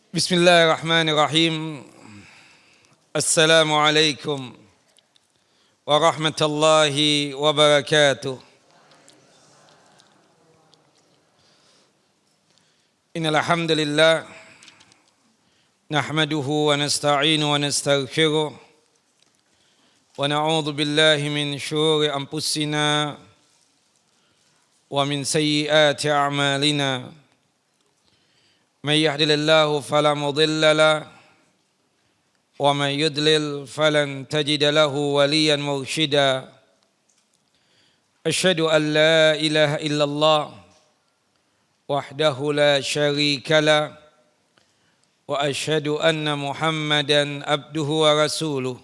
Bismillahirrahmanirrahim. Assalamualaikum warahmatullahi wabarakatuh. Innal hamdalillah nahmaduhu wa nasta'inuhu wa nastaghfiruh wa na'udzu billahi min syururi anfusina wa min sayyiati a'malina. من يهد الله فلا مضل له ومن يضلل فلن تجد له وليا مرشدا أشهد أن لا إله إلا الله وحده لا شريك له وأشهد أن محمدا عبده ورسوله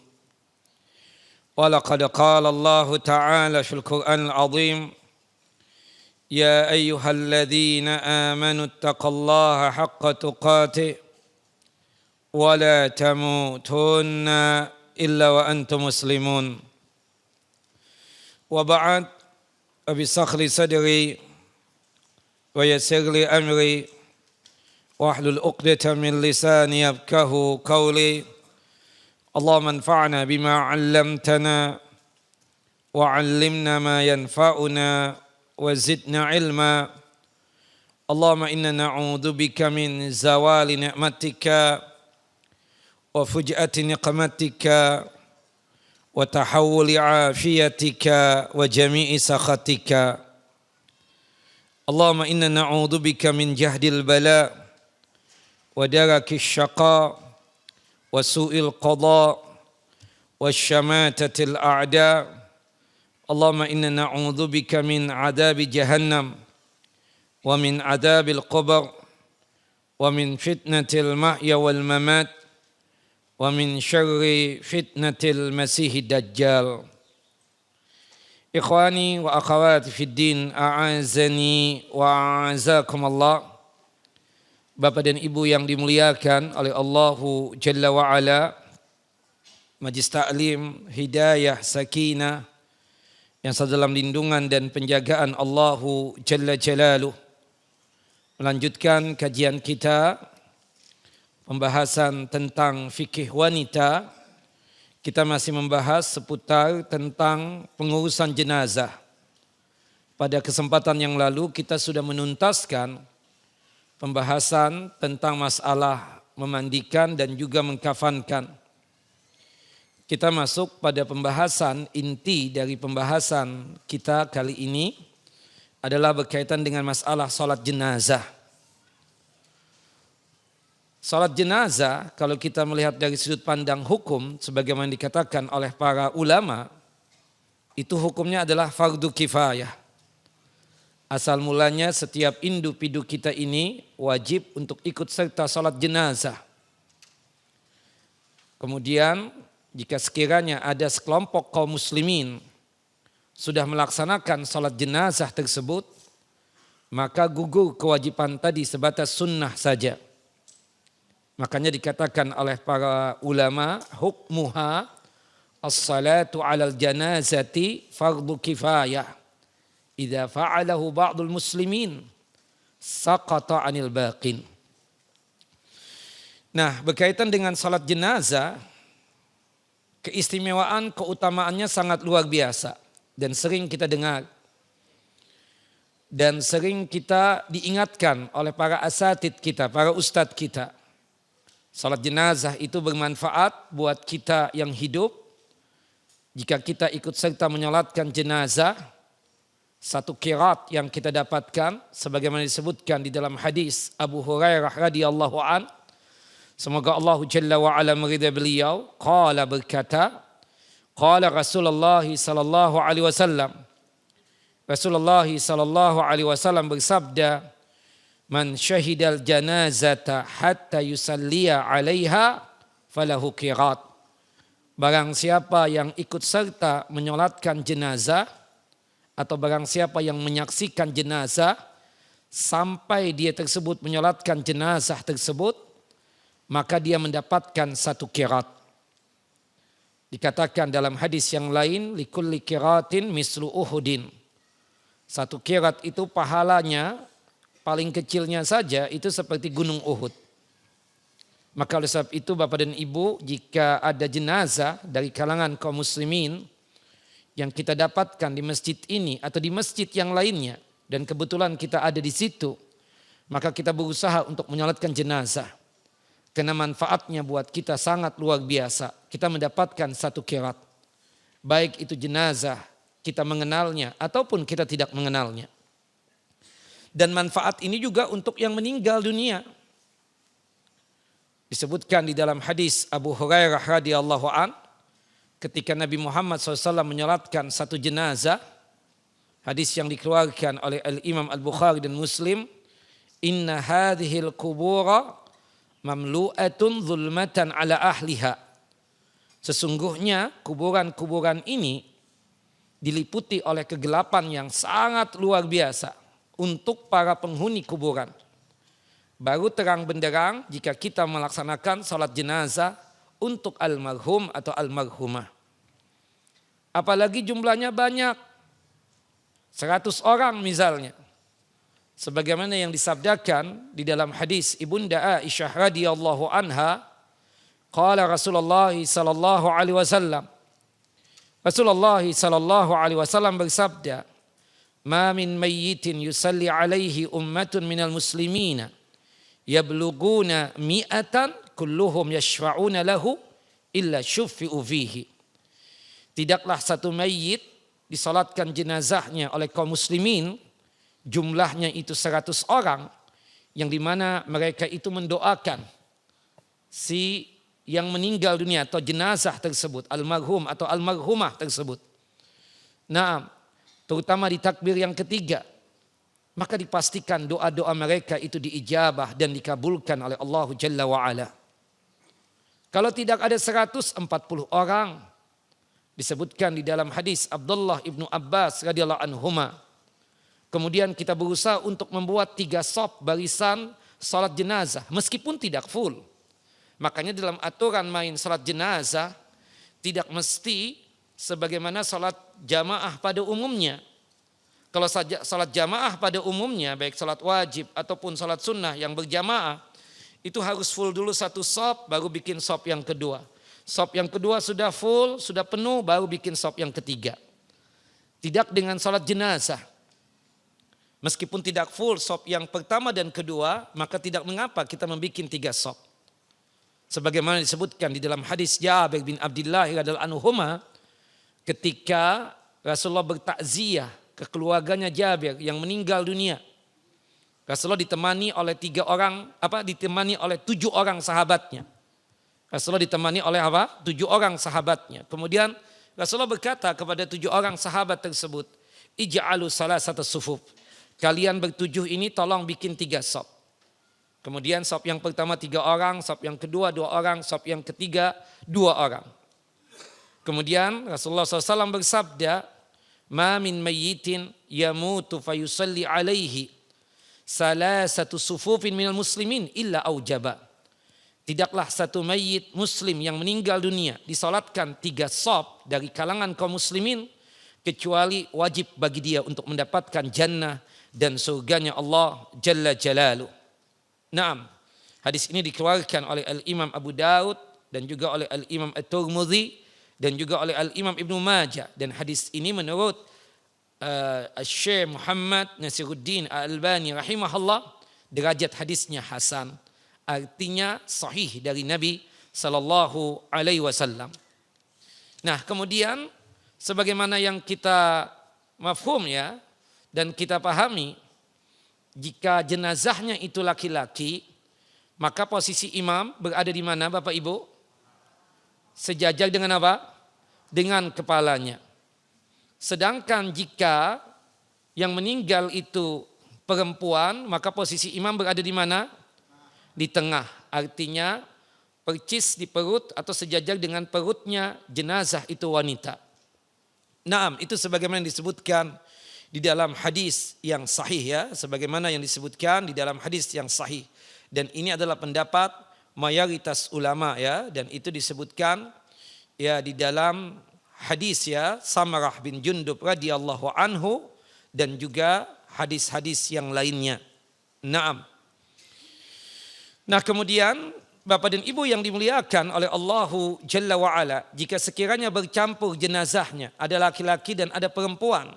ولقد قال الله تعالى في القرآن العظيم يا أيها الذين آمنوا اتقوا الله حق تقاته ولا تموتن إلا وأنتم مسلمون وبعد فبشرح لي صدري ويسر لي أمري واحلل عقدة من لساني يفقهوا قولي اللهم انفعنا بما علمتنا وعلمنا ما ينفعنا وزدنا علما اللهم إنا نعوذ بك من زوال نعمتك وفجأة نقمتك وتحول عافيتك وجميع سخطك اللهم إنا نعوذ بك من جهد البلاء ودرك الشقاء وسوء القضاء والشماتة الأعداء اللهم إنا نعوذ بك من عذاب جهنم ومن عذاب القبر ومن فتنة المحيا والممات ومن شر فتنة المسيح الدجال إخواني وأخواتي في الدين أعزني وأعزكم الله. Bapak dan Ibu yang dimuliakan oleh Allahu Jalla wa'ala, Majlis Ta'lim Hidayah Sakinah yang dalam lindungan dan penjagaan Allahu Jalla Jalaluh, melanjutkan kajian kita pembahasan tentang fikih wanita. Kita masih membahas seputar tentang pengurusan jenazah. Pada kesempatan yang lalu kita sudah menuntaskan pembahasan tentang masalah memandikan dan juga mengkafankan. Kita masuk pada pembahasan inti dari pembahasan kita kali ini adalah berkaitan dengan masalah salat jenazah. Salat jenazah kalau kita melihat dari sudut pandang hukum sebagaimana dikatakan oleh para ulama, itu hukumnya adalah fardu kifayah. Asal mulanya setiap individu kita ini wajib untuk ikut serta salat jenazah. Kemudian jika sekiranya ada sekelompok kaum muslimin sudah melaksanakan salat jenazah tersebut, maka gugur kewajiban tadi sebatas sunnah saja. Makanya dikatakan oleh para ulama, hukmuha as-salatu alal janazati fardu kifayah. Idza fa'alahu ba'dul muslimin saqata 'anil baqin. Nah, berkaitan dengan salat jenazah, keistimewaan, keutamaannya sangat luar biasa dan sering kita dengar dan sering kita diingatkan oleh para asatid kita, para ustadz kita. Salat jenazah itu bermanfaat buat kita yang hidup. Jika kita ikut serta menyolatkan jenazah, satu qirat yang kita dapatkan sebagaimana disebutkan di dalam hadis Abu Hurairah radhiyallahu an. Semoga Allah Jalla wa'ala meridai beliau. Qala berkata, Qala Rasulullah sallallahu alaihi wasallam. Rasulullah sallallahu alaihi wasallam bersabda, Man syahidal janazata hatta yusalliya 'alaiha falahu qirat. Barang siapa yang ikut serta menyolatkan jenazah atau barang siapa yang menyaksikan jenazah sampai dia tersebut menyolatkan jenazah tersebut, maka dia mendapatkan satu qirat. Dikatakan dalam hadis yang lain, likulli qiratin mislu uhudin. Satu qirat itu pahalanya paling kecilnya saja itu seperti gunung Uhud. Maka oleh sebab itu Bapak dan Ibu, jika ada jenazah dari kalangan kaum muslimin yang kita dapatkan di masjid ini atau di masjid yang lainnya, dan kebetulan kita ada di situ, maka kita berusaha untuk menyolatkan jenazah. Karena manfaatnya buat kita sangat luar biasa. Kita mendapatkan satu qiraat. Baik itu jenazah kita mengenalnya ataupun kita tidak mengenalnya. Dan manfaat ini juga untuk yang meninggal dunia. Disebutkan di dalam hadis Abu Hurairah radhiyallahu an, ketika Nabi Muhammad SAW menyolatkan satu jenazah, hadis yang dikeluarkan oleh Al-Imam Al-Bukhari dan Muslim, inna hadhil kubura mamlu'atun zulmatan ala ahliha. Sesungguhnya kuburan-kuburan ini diliputi oleh kegelapan yang sangat luar biasa untuk para penghuni kuburan. Baru terang benderang jika kita melaksanakan salat jenazah untuk almarhum atau almarhumah. Apalagi jumlahnya banyak, 100 orang misalnya. Sebagaimana yang disabdakan di dalam hadis Ibunda Aisyah radhiyallahu anha, qala Rasulullah sallallahu alaihi wasallam. Rasulullah sallallahu alaihi wasallam bersabda, "Ma min mayyitin yusalli alaihi ummatun minal muslimina yabluguna mi'atan kulluhum yashfa'una lahu illa syuffi'u fihi." Tidaklah satu mayit disalatkan jenazahnya oleh kaum muslimin, jumlahnya itu 100 orang, yang dimana mereka itu mendoakan si yang meninggal dunia atau jenazah tersebut, almarhum atau almarhumah tersebut. Nah, terutama di takbir yang ketiga, maka dipastikan doa-doa mereka itu diijabah dan dikabulkan oleh Allah Jalla wa'ala. Kalau tidak ada 140 orang, disebutkan di dalam hadis Abdullah ibnu Abbas radhiyallahu anhuma, kemudian kita berusaha untuk membuat 3 shaf barisan salat jenazah meskipun tidak full. Makanya dalam aturan main salat jenazah tidak mesti sebagaimana salat jamaah pada umumnya. Kalau saja salat jamaah pada umumnya, baik salat wajib ataupun salat sunnah yang berjamaah, itu harus full dulu 1 shaf baru bikin shaf yang kedua. Shaf yang kedua sudah full, sudah penuh, baru bikin shaf yang ketiga. Tidak dengan salat jenazah. Meskipun tidak full shaf yang pertama dan kedua, maka tidak mengapa kita membuat 3 shaf. Sebagaimana disebutkan di dalam hadis Jabir bin Abdullah radhiyallahu anhuma, ketika Rasulullah bertakziah ke keluarganya Jabir yang meninggal dunia, Rasulullah ditemani oleh 7 orang sahabatnya. Rasulullah ditemani oleh 7 orang sahabatnya. Kemudian Rasulullah berkata kepada 7 orang sahabat tersebut, ij'alu salasata sufuf. Kalian bertujuh ini tolong bikin 3 shaf. Kemudian shaf yang pertama 3 orang, shaf yang kedua 2 orang, shaf yang ketiga 2 orang. Kemudian Rasulullah SAW bersabda, ma min mayyitin yamutu fayusalli alaihi salasatu sufufin minal muslimin illa aujaba. Tidaklah satu mayit muslim yang meninggal dunia disalatkan 3 shaf dari kalangan kaum muslimin kecuali wajib bagi dia untuk mendapatkan jannah dan surganya Allah Jalla Jalaluh. Naam, hadis ini dikeluarkan oleh Al-Imam Abu Daud dan juga oleh Al-Imam At-Tirmidzi dan juga oleh Al-Imam Ibnu Majah, dan hadis ini menurut Syekh Muhammad Nasiruddin Al-Albani rahimahullah derajat hadisnya hasan, artinya sahih dari Nabi sallallahu alaihi wasallam. Nah, kemudian sebagaimana yang kita mafhum ya dan kita pahami, jika jenazahnya itu laki-laki, maka posisi imam berada di mana Bapak Ibu? Sejajar dengan apa? Dengan kepalanya. Sedangkan jika yang meninggal itu perempuan, maka posisi imam berada di mana? Di tengah. Artinya percis di perut atau sejajar dengan perutnya jenazah itu wanita. Naam, itu sebagaimana yang disebutkan di dalam hadis yang sahih ya, sebagaimana yang disebutkan di dalam hadis yang sahih. Dan ini adalah pendapat mayoritas ulama ya, dan itu disebutkan ya di dalam hadis ya Samarah bin Jundub radhiyallahu anhu dan juga hadis-hadis yang lainnya. Naam. Nah, kemudian Bapak dan Ibu yang dimuliakan oleh Allahu Jalla wa'ala, jika sekiranya bercampur jenazahnya, ada laki-laki dan ada perempuan.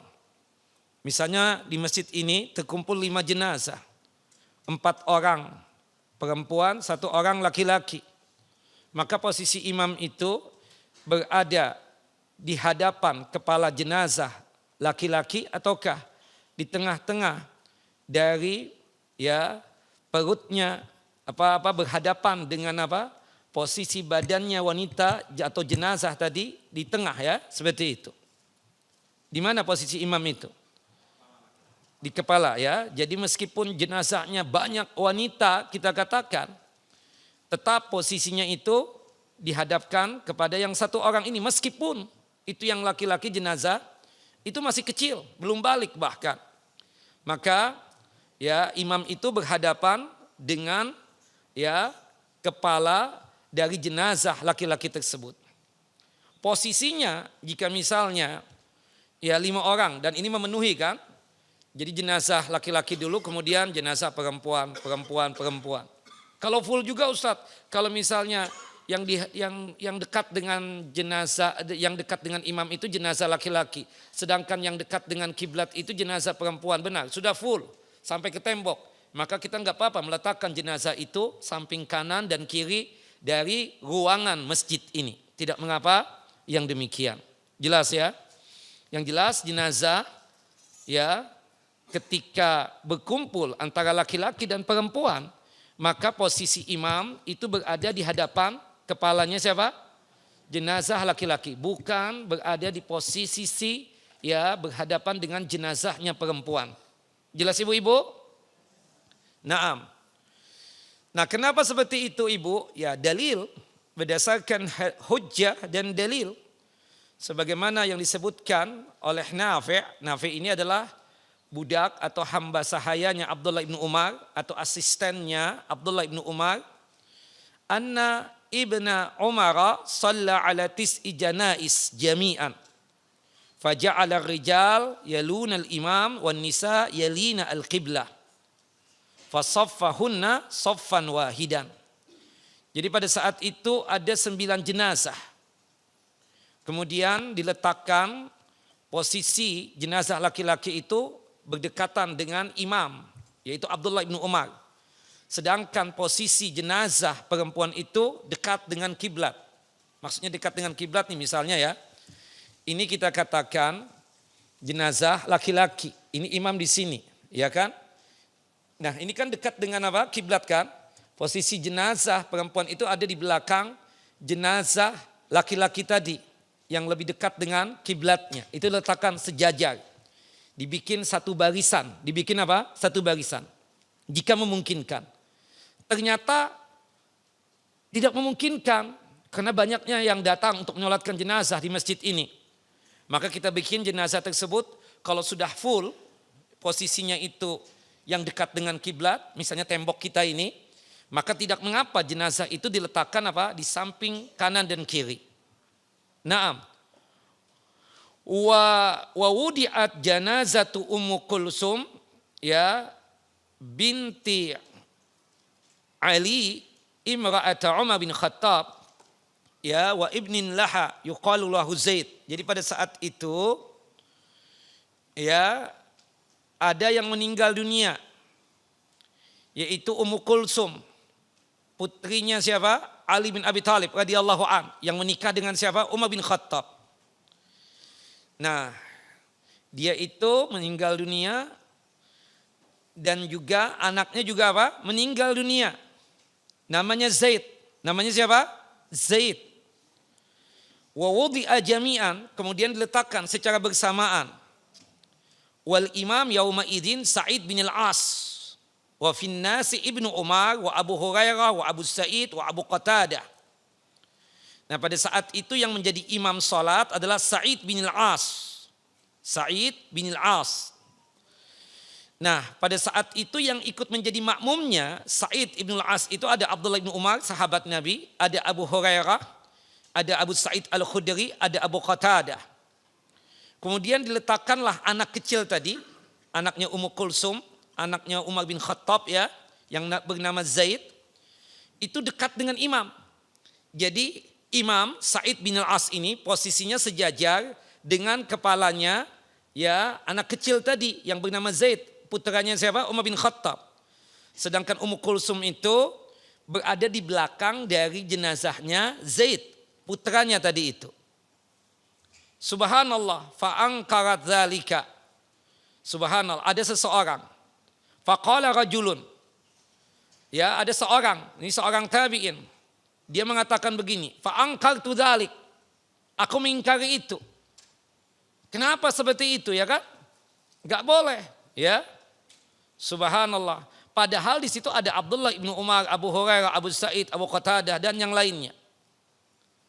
Misalnya di masjid ini terkumpul 5 jenazah. 4 orang perempuan, 1 orang laki-laki. Maka posisi imam itu berada di hadapan kepala jenazah laki-laki ataukah di tengah-tengah dari perutnya berhadapan dengan posisi badannya wanita atau jenazah tadi di tengah seperti itu. Di mana posisi imam itu? Di kepala Jadi meskipun jenazahnya banyak wanita kita katakan, tetap posisinya itu dihadapkan kepada yang 1 orang ini, meskipun itu yang laki-laki jenazah itu masih kecil, belum balik bahkan. Maka imam itu berhadapan dengan kepala dari jenazah laki-laki tersebut. Posisinya jika misalnya 5 orang dan ini memenuhi kan. Jadi jenazah laki-laki dulu, kemudian jenazah perempuan. Kalau full juga Ustadz, kalau misalnya yang dekat dengan jenazah, yang dekat dengan imam itu jenazah laki-laki, sedangkan yang dekat dengan kiblat itu jenazah perempuan, benar, sudah full sampai ke tembok. Maka kita nggak apa-apa meletakkan jenazah itu samping kanan dan kiri dari ruangan masjid ini. Tidak mengapa yang demikian. Jelas ya? Yang jelas jenazah ketika berkumpul antara laki-laki dan perempuan, maka posisi imam itu berada di hadapan kepalanya siapa? Jenazah laki-laki, bukan berada di posisi berhadapan dengan jenazahnya perempuan. Jelas ibu-ibu? Naam. Nah, kenapa seperti itu Ibu? Dalil berdasarkan hujjah dan dalil sebagaimana yang disebutkan oleh Nafi'. Nafi' ini adalah budak atau hamba sahayanya Abdullah bin Umar atau asistennya Abdullah bin Umar. Anna ibna Umar shalla ala tis'i janais jami'an. Faja'ala ar-rijal yaluna al-imam wan nisa yalina al-qiblah. Fasaffahunna saffan wahidan. Jadi pada saat itu ada 9 jenazah. Kemudian diletakkan posisi jenazah laki-laki itu berdekatan dengan imam, yaitu Abdullah bin Umar. Sedangkan posisi jenazah perempuan itu dekat dengan kiblat. Maksudnya dekat dengan kiblat nih misalnya Ini kita katakan jenazah laki-laki. Ini imam di sini, ya kan? Nah, ini kan dekat dengan kiblat kan? Posisi jenazah perempuan itu ada di belakang jenazah laki-laki tadi yang lebih dekat dengan kiblatnya. Itu letakkan sejajar. Dibikin satu barisan. Dibikin satu barisan. Jika memungkinkan. Ternyata tidak memungkinkan karena banyaknya yang datang untuk menyolatkan jenazah di masjid ini. Maka kita bikin jenazah tersebut kalau sudah full posisinya itu yang dekat dengan kiblat, misalnya tembok kita ini, maka tidak mengapa jenazah itu diletakkan di samping kanan dan kiri. Naam. Wa wudi'at janazatu Ummu Kulsum binti Ali imra'ata Umar bin Khattab wa ibnin laha yuqalu lahu Zaid. Jadi pada saat itu ada yang meninggal dunia, yaitu Ummu Kulsum, putrinya siapa? Ali bin Abi Thalib radhiyallahu an, yang menikah dengan siapa? Umar bin Khattab. Nah, dia itu meninggal dunia dan juga anaknya juga meninggal dunia. Namanya Zaid. Namanya siapa? Zaid. Wa wudi'a jami'an, kemudian diletakkan secara bersamaan. Wal imam yauma idzin Sa'id bin al-As. Wa fin nasi Ibnu Umar wa Abu Hurairah wa Abu Sa'id wa Abu Qatadah. Nah, pada saat itu yang menjadi imam salat adalah Sa'id bin al-As. Sa'id bin al-As. Nah, pada saat itu yang ikut menjadi makmumnya Sa'id bin al-As itu ada Abdullah bin Umar, sahabat Nabi, ada Abu Hurairah, ada Abu Sa'id al-Khudri, ada Abu Qatadah. Kemudian diletakkanlah anak kecil tadi, anaknya Ummu Kulsum, anaknya Umar bin Khattab yang bernama Zaid. itu dekat dengan imam. Jadi Imam Sa'id bin Al-As ini posisinya sejajar dengan kepalanya ya anak kecil tadi yang bernama Zaid, putranya siapa? Umar bin Khattab. Sedangkan Ummu Kulsum itu berada di belakang dari jenazahnya Zaid, putranya tadi itu. Subhanallah, fa'angkarat dzalika. Subhanallah, ada seseorang. Faqala rajulun. Ya, ada seorang, ini seorang tabi'in. Dia mengatakan begini, fa'angkartu dzalik. Aku mengingkari itu. Kenapa seperti itu ya kan? Enggak boleh, ya. Subhanallah. Padahal di situ ada Abdullah ibnu Umar, Abu Hurairah, Abu Sa'id, Abu Qatadah dan yang lainnya.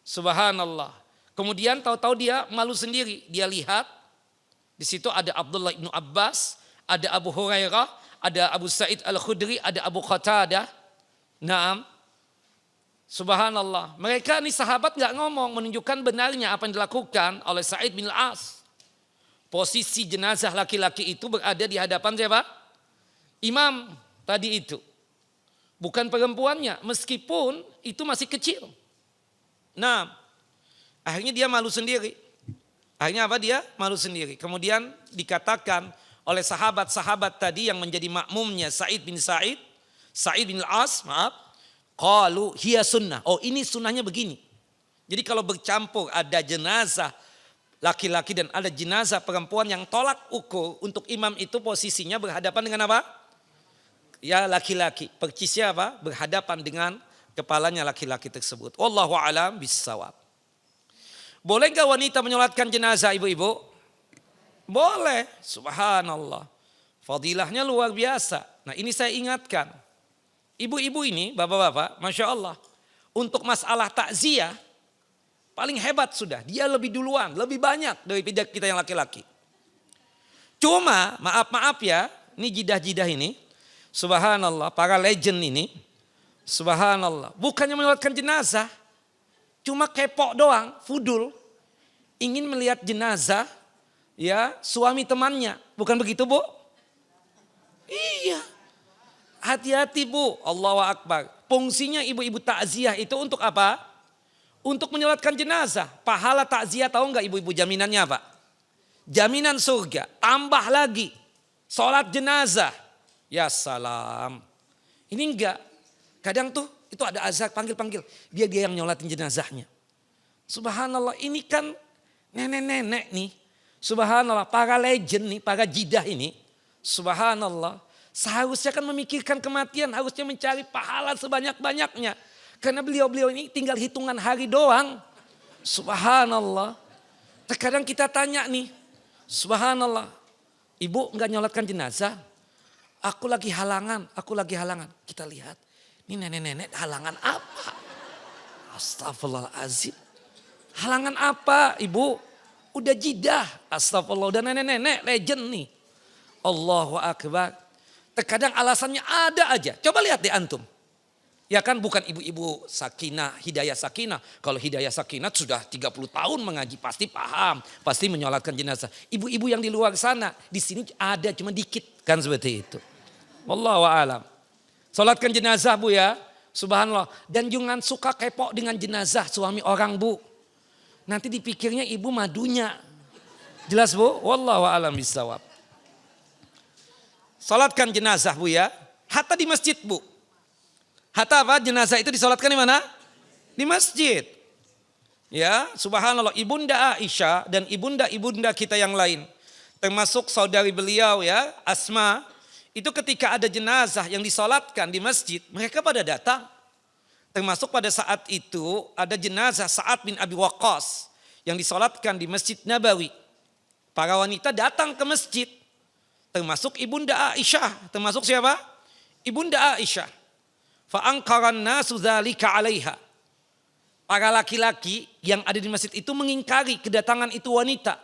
Subhanallah. Kemudian tahu-tahu dia malu sendiri. Dia lihat di situ ada Abdullah ibnu Abbas, ada Abu Hurairah, ada Abu Sa'id Al-Khudri, ada Abu Qatadah. Naam. Subhanallah. Mereka ini sahabat gak ngomong, menunjukkan benarnya apa yang dilakukan oleh Sa'id bin Al-As. Posisi jenazah laki-laki itu berada di hadapan siapa? Imam tadi itu. Bukan perempuannya, meskipun itu masih kecil. Nah, akhirnya dia malu sendiri. Akhirnya apa dia? Malu sendiri. Kemudian dikatakan oleh sahabat-sahabat tadi yang menjadi makmumnya Sa'id bin Al-As, maaf. Qalu hiya sunnah. Oh, ini sunnahnya begini. Jadi kalau bercampur ada jenazah laki-laki dan ada jenazah perempuan yang tolak ukur untuk imam itu posisinya berhadapan dengan apa? Ya laki-laki. Percisnya apa? Berhadapan dengan kepalanya laki-laki tersebut. Wallahu a'lam bissawab. Boleh enggak wanita menyolatkan jenazah ibu-ibu? Boleh. Subhanallah. Fadilahnya luar biasa. Nah ini saya ingatkan. Ibu-ibu ini, bapak-bapak, Masya Allah. Untuk masalah takziah, paling hebat sudah. Dia lebih duluan, lebih banyak daripada kita yang laki-laki. Cuma, maaf ya, ini jidah-jidah ini. Subhanallah, para legend ini. Subhanallah, bukannya melewatkan jenazah. Cuma kepok doang, fudul. Ingin melihat jenazah, ya suami temannya. Bukan begitu Bu? Iya. Hati-hati Bu, Allahu Akbar. Fungsinya ibu-ibu takziah itu untuk apa? Untuk menyolatkan jenazah. Pahala takziah tahu enggak ibu-ibu jaminannya apa? Jaminan surga. Tambah lagi, sholat jenazah. Ya salam. Ini enggak. Kadang tuh itu ada azan panggil-panggil. Dia yang nyolatin jenazahnya. Subhanallah, ini kan nenek-nenek nih. Subhanallah, para legend nih, para jidah ini. Subhanallah. Seharusnya kan memikirkan kematian, harusnya mencari pahala sebanyak-banyaknya. Karena beliau-beliau ini tinggal hitungan hari doang. Subhanallah. Terkadang kita tanya nih, subhanallah. Ibu enggak nyolatkan jenazah? Aku lagi halangan. Kita lihat, ini nenek-nenek halangan apa? Astagfirullahaladzim. Halangan apa ibu? Udah jidah, astagfirullah. Udah nenek-nenek, legend nih. Allahu Akbar. Terkadang alasannya ada aja. Coba lihat deh antum. Ya kan bukan ibu-ibu sakinah, hidayah sakinah. Kalau hidayah sakinah sudah 30 tahun mengaji pasti paham. Pasti menyolatkan jenazah. Ibu-ibu yang di luar sana, di sini ada cuma dikit kan seperti itu. Wallahu a'lam. Solatkan jenazah Bu ya. Subhanallah. Dan jangan suka kepok dengan jenazah suami orang Bu. Nanti dipikirnya ibu madunya. Jelas Bu? Wallahu a'lam bissawab. Salatkan jenazah Bu ya. Hatta di masjid Bu. Hatta apa? Jenazah itu disalatkan di mana? Di masjid. Ya, subhanallah. Ibunda Aisyah dan ibunda-ibunda kita yang lain. Termasuk saudari beliau ya, Asma. Itu ketika ada jenazah yang disalatkan di masjid, mereka pada datang. Termasuk pada saat itu ada jenazah Sa'ad bin Abi Waqqas yang disalatkan di Masjid Nabawi. Para wanita datang ke masjid. Termasuk ibunda Aisyah. Termasuk siapa? Ibunda Aisyah. Fa'angkaran nasu dzalika 'alaiha. Para laki-laki yang ada di masjid itu mengingkari kedatangan itu wanita.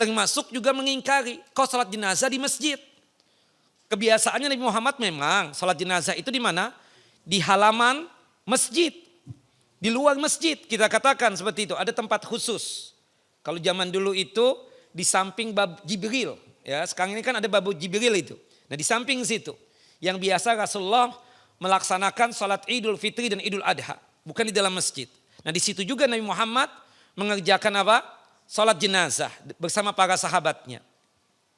Termasuk juga mengingkari kau salat jenazah di masjid. Kebiasaannya Nabi Muhammad memang salat jenazah itu di mana? Di halaman masjid. Di luar masjid kita katakan seperti itu. Ada tempat khusus. Kalau zaman dulu itu di samping bab Jibril. Ya, sekarang ini kan ada bab Jibril itu. Nah di samping situ. Yang biasa Rasulullah melaksanakan salat Idul Fitri dan Idul Adha, bukan di dalam masjid. Nah di situ juga Nabi Muhammad mengerjakan apa? Salat jenazah bersama para sahabatnya.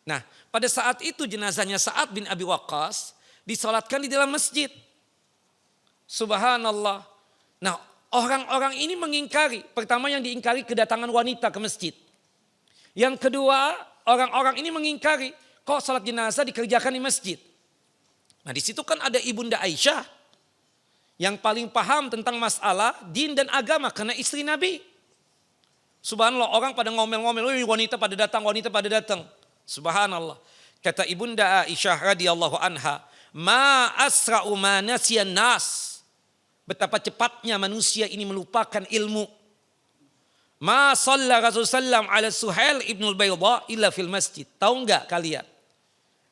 Nah pada saat itu jenazahnya Sa'ad bin Abi Waqqas disalatkan di dalam masjid. Subhanallah. Nah orang-orang ini mengingkari. Pertama yang diingkari kedatangan wanita ke masjid. Yang kedua orang-orang ini mengingkari kok salat jenazah dikerjakan di masjid. Nah di situ kan ada Ibunda Aisyah yang paling paham tentang masalah din dan agama karena istri Nabi. Subhanallah orang pada ngomel-ngomel, wanita pada datang. Subhanallah. Kata Ibunda Aisyah radhiyallahu anha, ma asra'u ma nasiyan nas. Betapa cepatnya manusia ini melupakan ilmu. Ma shalla Rasulullah ala Suhail ibnul Bayda illa fil masjid. Tahu enggak kalian?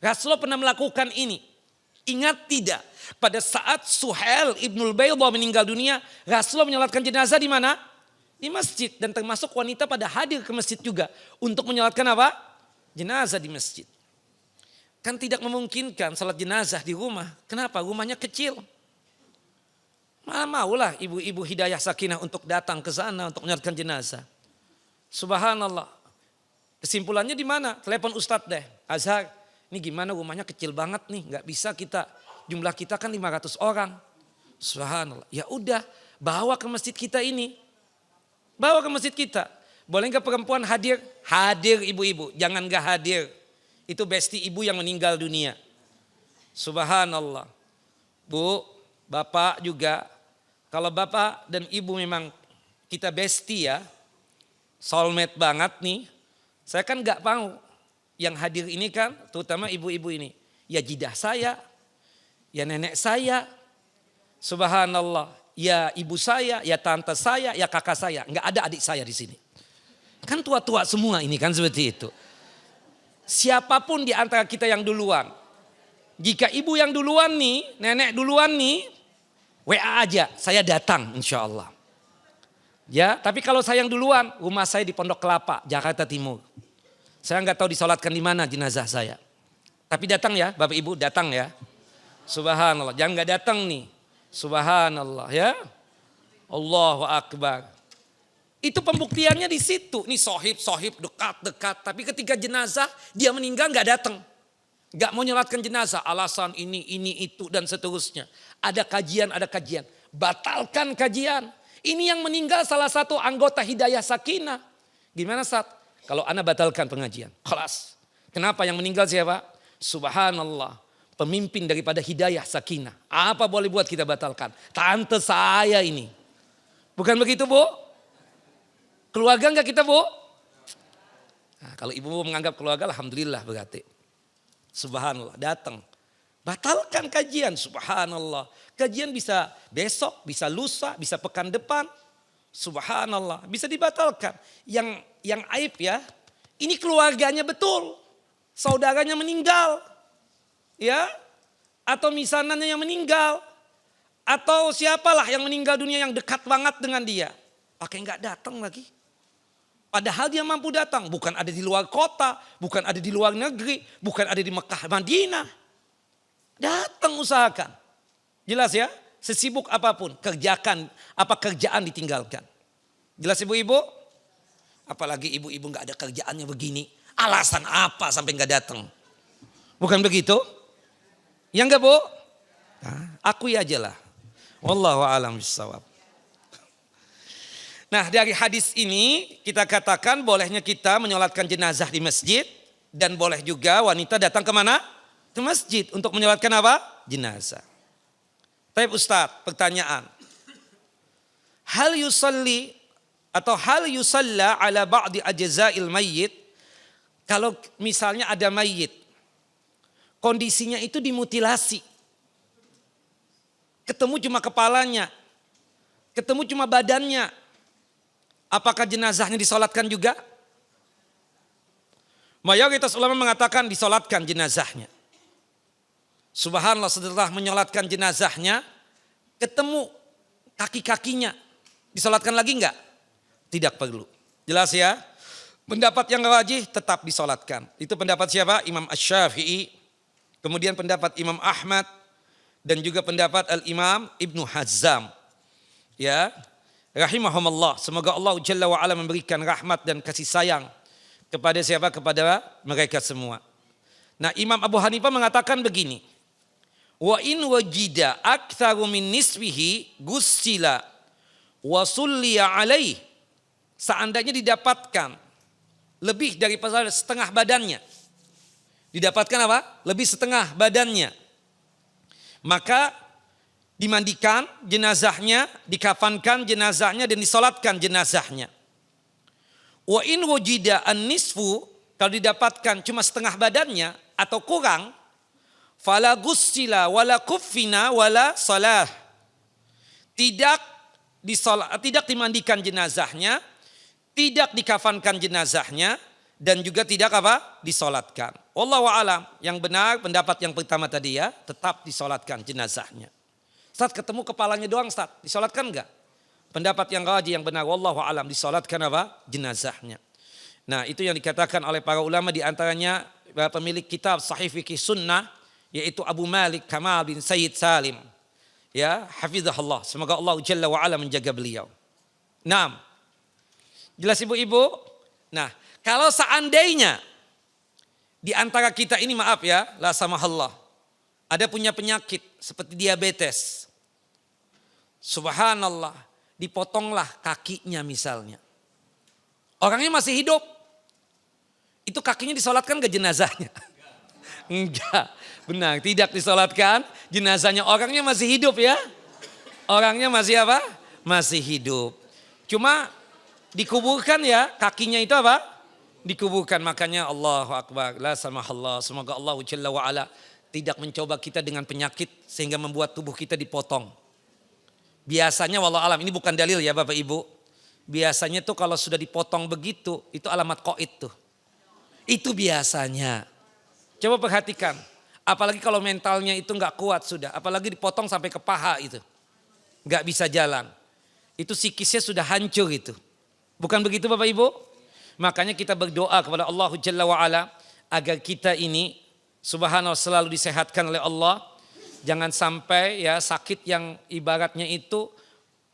Rasulullah pernah melakukan ini. Ingat tidak? Pada saat Suhail ibnul Bayda meninggal dunia, Rasulullah menyolatkan jenazah di mana? Di masjid. Dan termasuk wanita pada hadir ke masjid juga. Untuk menyolatkan apa? Jenazah di masjid. Kan tidak memungkinkan salat jenazah di rumah. Kenapa? Rumahnya kecil. Malah maulah ibu-ibu hidayah sakinah untuk datang ke sana untuk menyolatkan jenazah. Subhanallah. Kesimpulannya di mana? Telepon Ustadz deh. Azhar, ini gimana rumahnya kecil banget nih. Gak bisa kita, jumlah kita kan 500 orang. Subhanallah. Ya udah, bawa ke masjid kita ini. Bawa ke masjid kita. Boleh gak perempuan hadir? Hadir ibu-ibu, jangan gak hadir. Itu besti ibu yang meninggal dunia. Subhanallah. Bu, bapak juga. Kalau bapak dan ibu memang kita besti ya. Soulmate banget nih. Saya kan gak mau. Yang hadir ini kan terutama ibu-ibu ini. Ya jidah saya. Ya nenek saya. Subhanallah. Ya ibu saya, ya tante saya, ya kakak saya. Gak ada adik saya di sini. Kan tua-tua semua ini kan seperti itu. Siapapun di antara kita yang duluan. Jika ibu yang duluan nih, nenek duluan nih, WA aja, saya datang insya Allah. Ya, tapi kalau saya yang duluan, rumah saya di Pondok Kelapa, Jakarta Timur. Saya nggak tahu disolatkan di mana jenazah saya. Tapi datang ya, Bapak Ibu datang ya. Subhanallah, jangan nggak datang nih. Subhanallah ya. Allahu Akbar. Itu pembuktiannya di situ. Ini sohib dekat. Tapi ketika jenazah dia meninggal nggak datang. Nggak mau nyolatkan jenazah. Alasan ini itu dan seterusnya. Ada kajian. Batalkan kajian. Ini yang meninggal salah satu anggota Hidayah Sakinah. Gimana Sat? Kalau Anda batalkan pengajian. Kelas. Kenapa yang meninggal siapa? Subhanallah. Pemimpin daripada Hidayah Sakinah. Apa boleh buat kita batalkan? Tante saya ini. Bukan begitu Bu? Keluarga enggak kita Bu? Nah, kalau ibu menganggap keluarga alhamdulillah berarti. Subhanallah datang. Batalkan kajian subhanallah. Kajian bisa besok, bisa lusa, bisa pekan depan. Subhanallah bisa dibatalkan. Yang aib ya ini keluarganya betul. Saudaranya meninggal. Ya atau misanannya yang meninggal. Atau siapalah yang meninggal dunia yang dekat banget dengan dia. Pakai enggak datang lagi. Padahal dia mampu datang. Bukan ada di luar kota. Bukan ada di luar negeri. Bukan ada di Mekah, Madinah. Datang usahakan. Jelas ya. Sesibuk apapun. Kerjakan. Apa kerjaan ditinggalkan. Jelas ibu-ibu? Apalagi ibu-ibu gak ada kerjaannya begini. Alasan apa sampai gak datang? Bukan begitu? Ya enggak Bu? Nah, akui aja lah. Wallahu a'lam bishawab. Nah dari hadis ini kita katakan bolehnya kita menyolatkan jenazah di masjid. Dan boleh juga wanita datang kemana? Ke masjid untuk menyolatkan apa? Jenazah. Tapi Ustadz pertanyaan. Hal yusalli atau hal yusalla ala ba'di ajza'il mayyit. Kalau misalnya ada mayit. Kondisinya itu dimutilasi. Ketemu cuma kepalanya. Ketemu cuma badannya. Apakah jenazahnya disolatkan juga? Mayoritas ulama mengatakan disolatkan jenazahnya. Subhanallah setelah menyolatkan jenazahnya, ketemu kaki-kakinya. Disolatkan lagi enggak? Tidak perlu. Jelas ya? Pendapat yang rajih tetap disolatkan. Itu pendapat siapa? Imam Asy-Syafi'i. Kemudian pendapat Imam Ahmad. dan juga pendapat Al-Imam Ibnu Hazm. Ya, rahimahumullah. Semoga Allah Jalla wa Ala memberikan rahmat dan kasih sayang kepada siapa? Kepada mereka semua. Nah, Imam Abu Hanifah mengatakan begini. Wa in wajida aktsaru min nisbihi gussila wa sulliya alaih. Seandainya didapatkan lebih daripada setengah badannya. Didapatkan apa? Lebih setengah badannya. Maka dimandikan jenazahnya, dikafankan jenazahnya dan disolatkan jenazahnya. Wa in wujida an-nisfu, kalau didapatkan cuma setengah badannya atau kurang, fala gussila wala kuffina wala salah. Tidak dimandikan jenazahnya, tidak dikafankan jenazahnya, dan juga tidak apa? Disolatkan. Wallahu a'lam. Yang benar pendapat yang pertama tadi ya, tetap disolatkan jenazahnya. Ustaz, ketemu kepalanya doang Ustaz, disolatkan enggak? Pendapat yang rajih yang benar, wallahu a'lam, disolatkan apa? Jenazahnya. Nah, itu yang dikatakan oleh para ulama, di antaranya pemilik kitab Sahih Fiqh Sunnah, yaitu Abu Malik Kamal bin Sayyid Salim. Ya, hafizahullah. Semoga Allah Jalla wa Ala menjaga beliau. Nah, jelas ibu-ibu? Nah, kalau seandainya di antara kita ini, maaf ya, la samahallah, ada punya penyakit seperti diabetes. Subhanallah, dipotonglah kakinya misalnya. Orangnya masih hidup. Itu kakinya disolatkan ke jenazahnya? Enggak, benar, tidak disolatkan jenazahnya. Orangnya masih hidup ya. Orangnya masih apa? Masih hidup. Cuma dikuburkan ya, kakinya itu apa? Dikuburkan. Makanya Allahu Akbar, la samahallah. Semoga Allah Jalla wa Ala tidak mencoba kita dengan penyakit sehingga membuat tubuh kita dipotong. Biasanya wallahu alam, ini bukan dalil ya Bapak Ibu. Biasanya tuh kalau sudah dipotong begitu, itu alamat qaid tuh. Itu biasanya. Coba perhatikan, apalagi kalau mentalnya itu nggak kuat sudah, apalagi dipotong sampai ke paha itu. Nggak bisa jalan. Itu psikisnya sudah hancur itu. Bukan begitu Bapak Ibu? Makanya kita berdoa kepada Allah Jalla wa Ala agar kita ini subhanallah selalu disehatkan oleh Allah. Jangan sampai ya sakit yang ibaratnya itu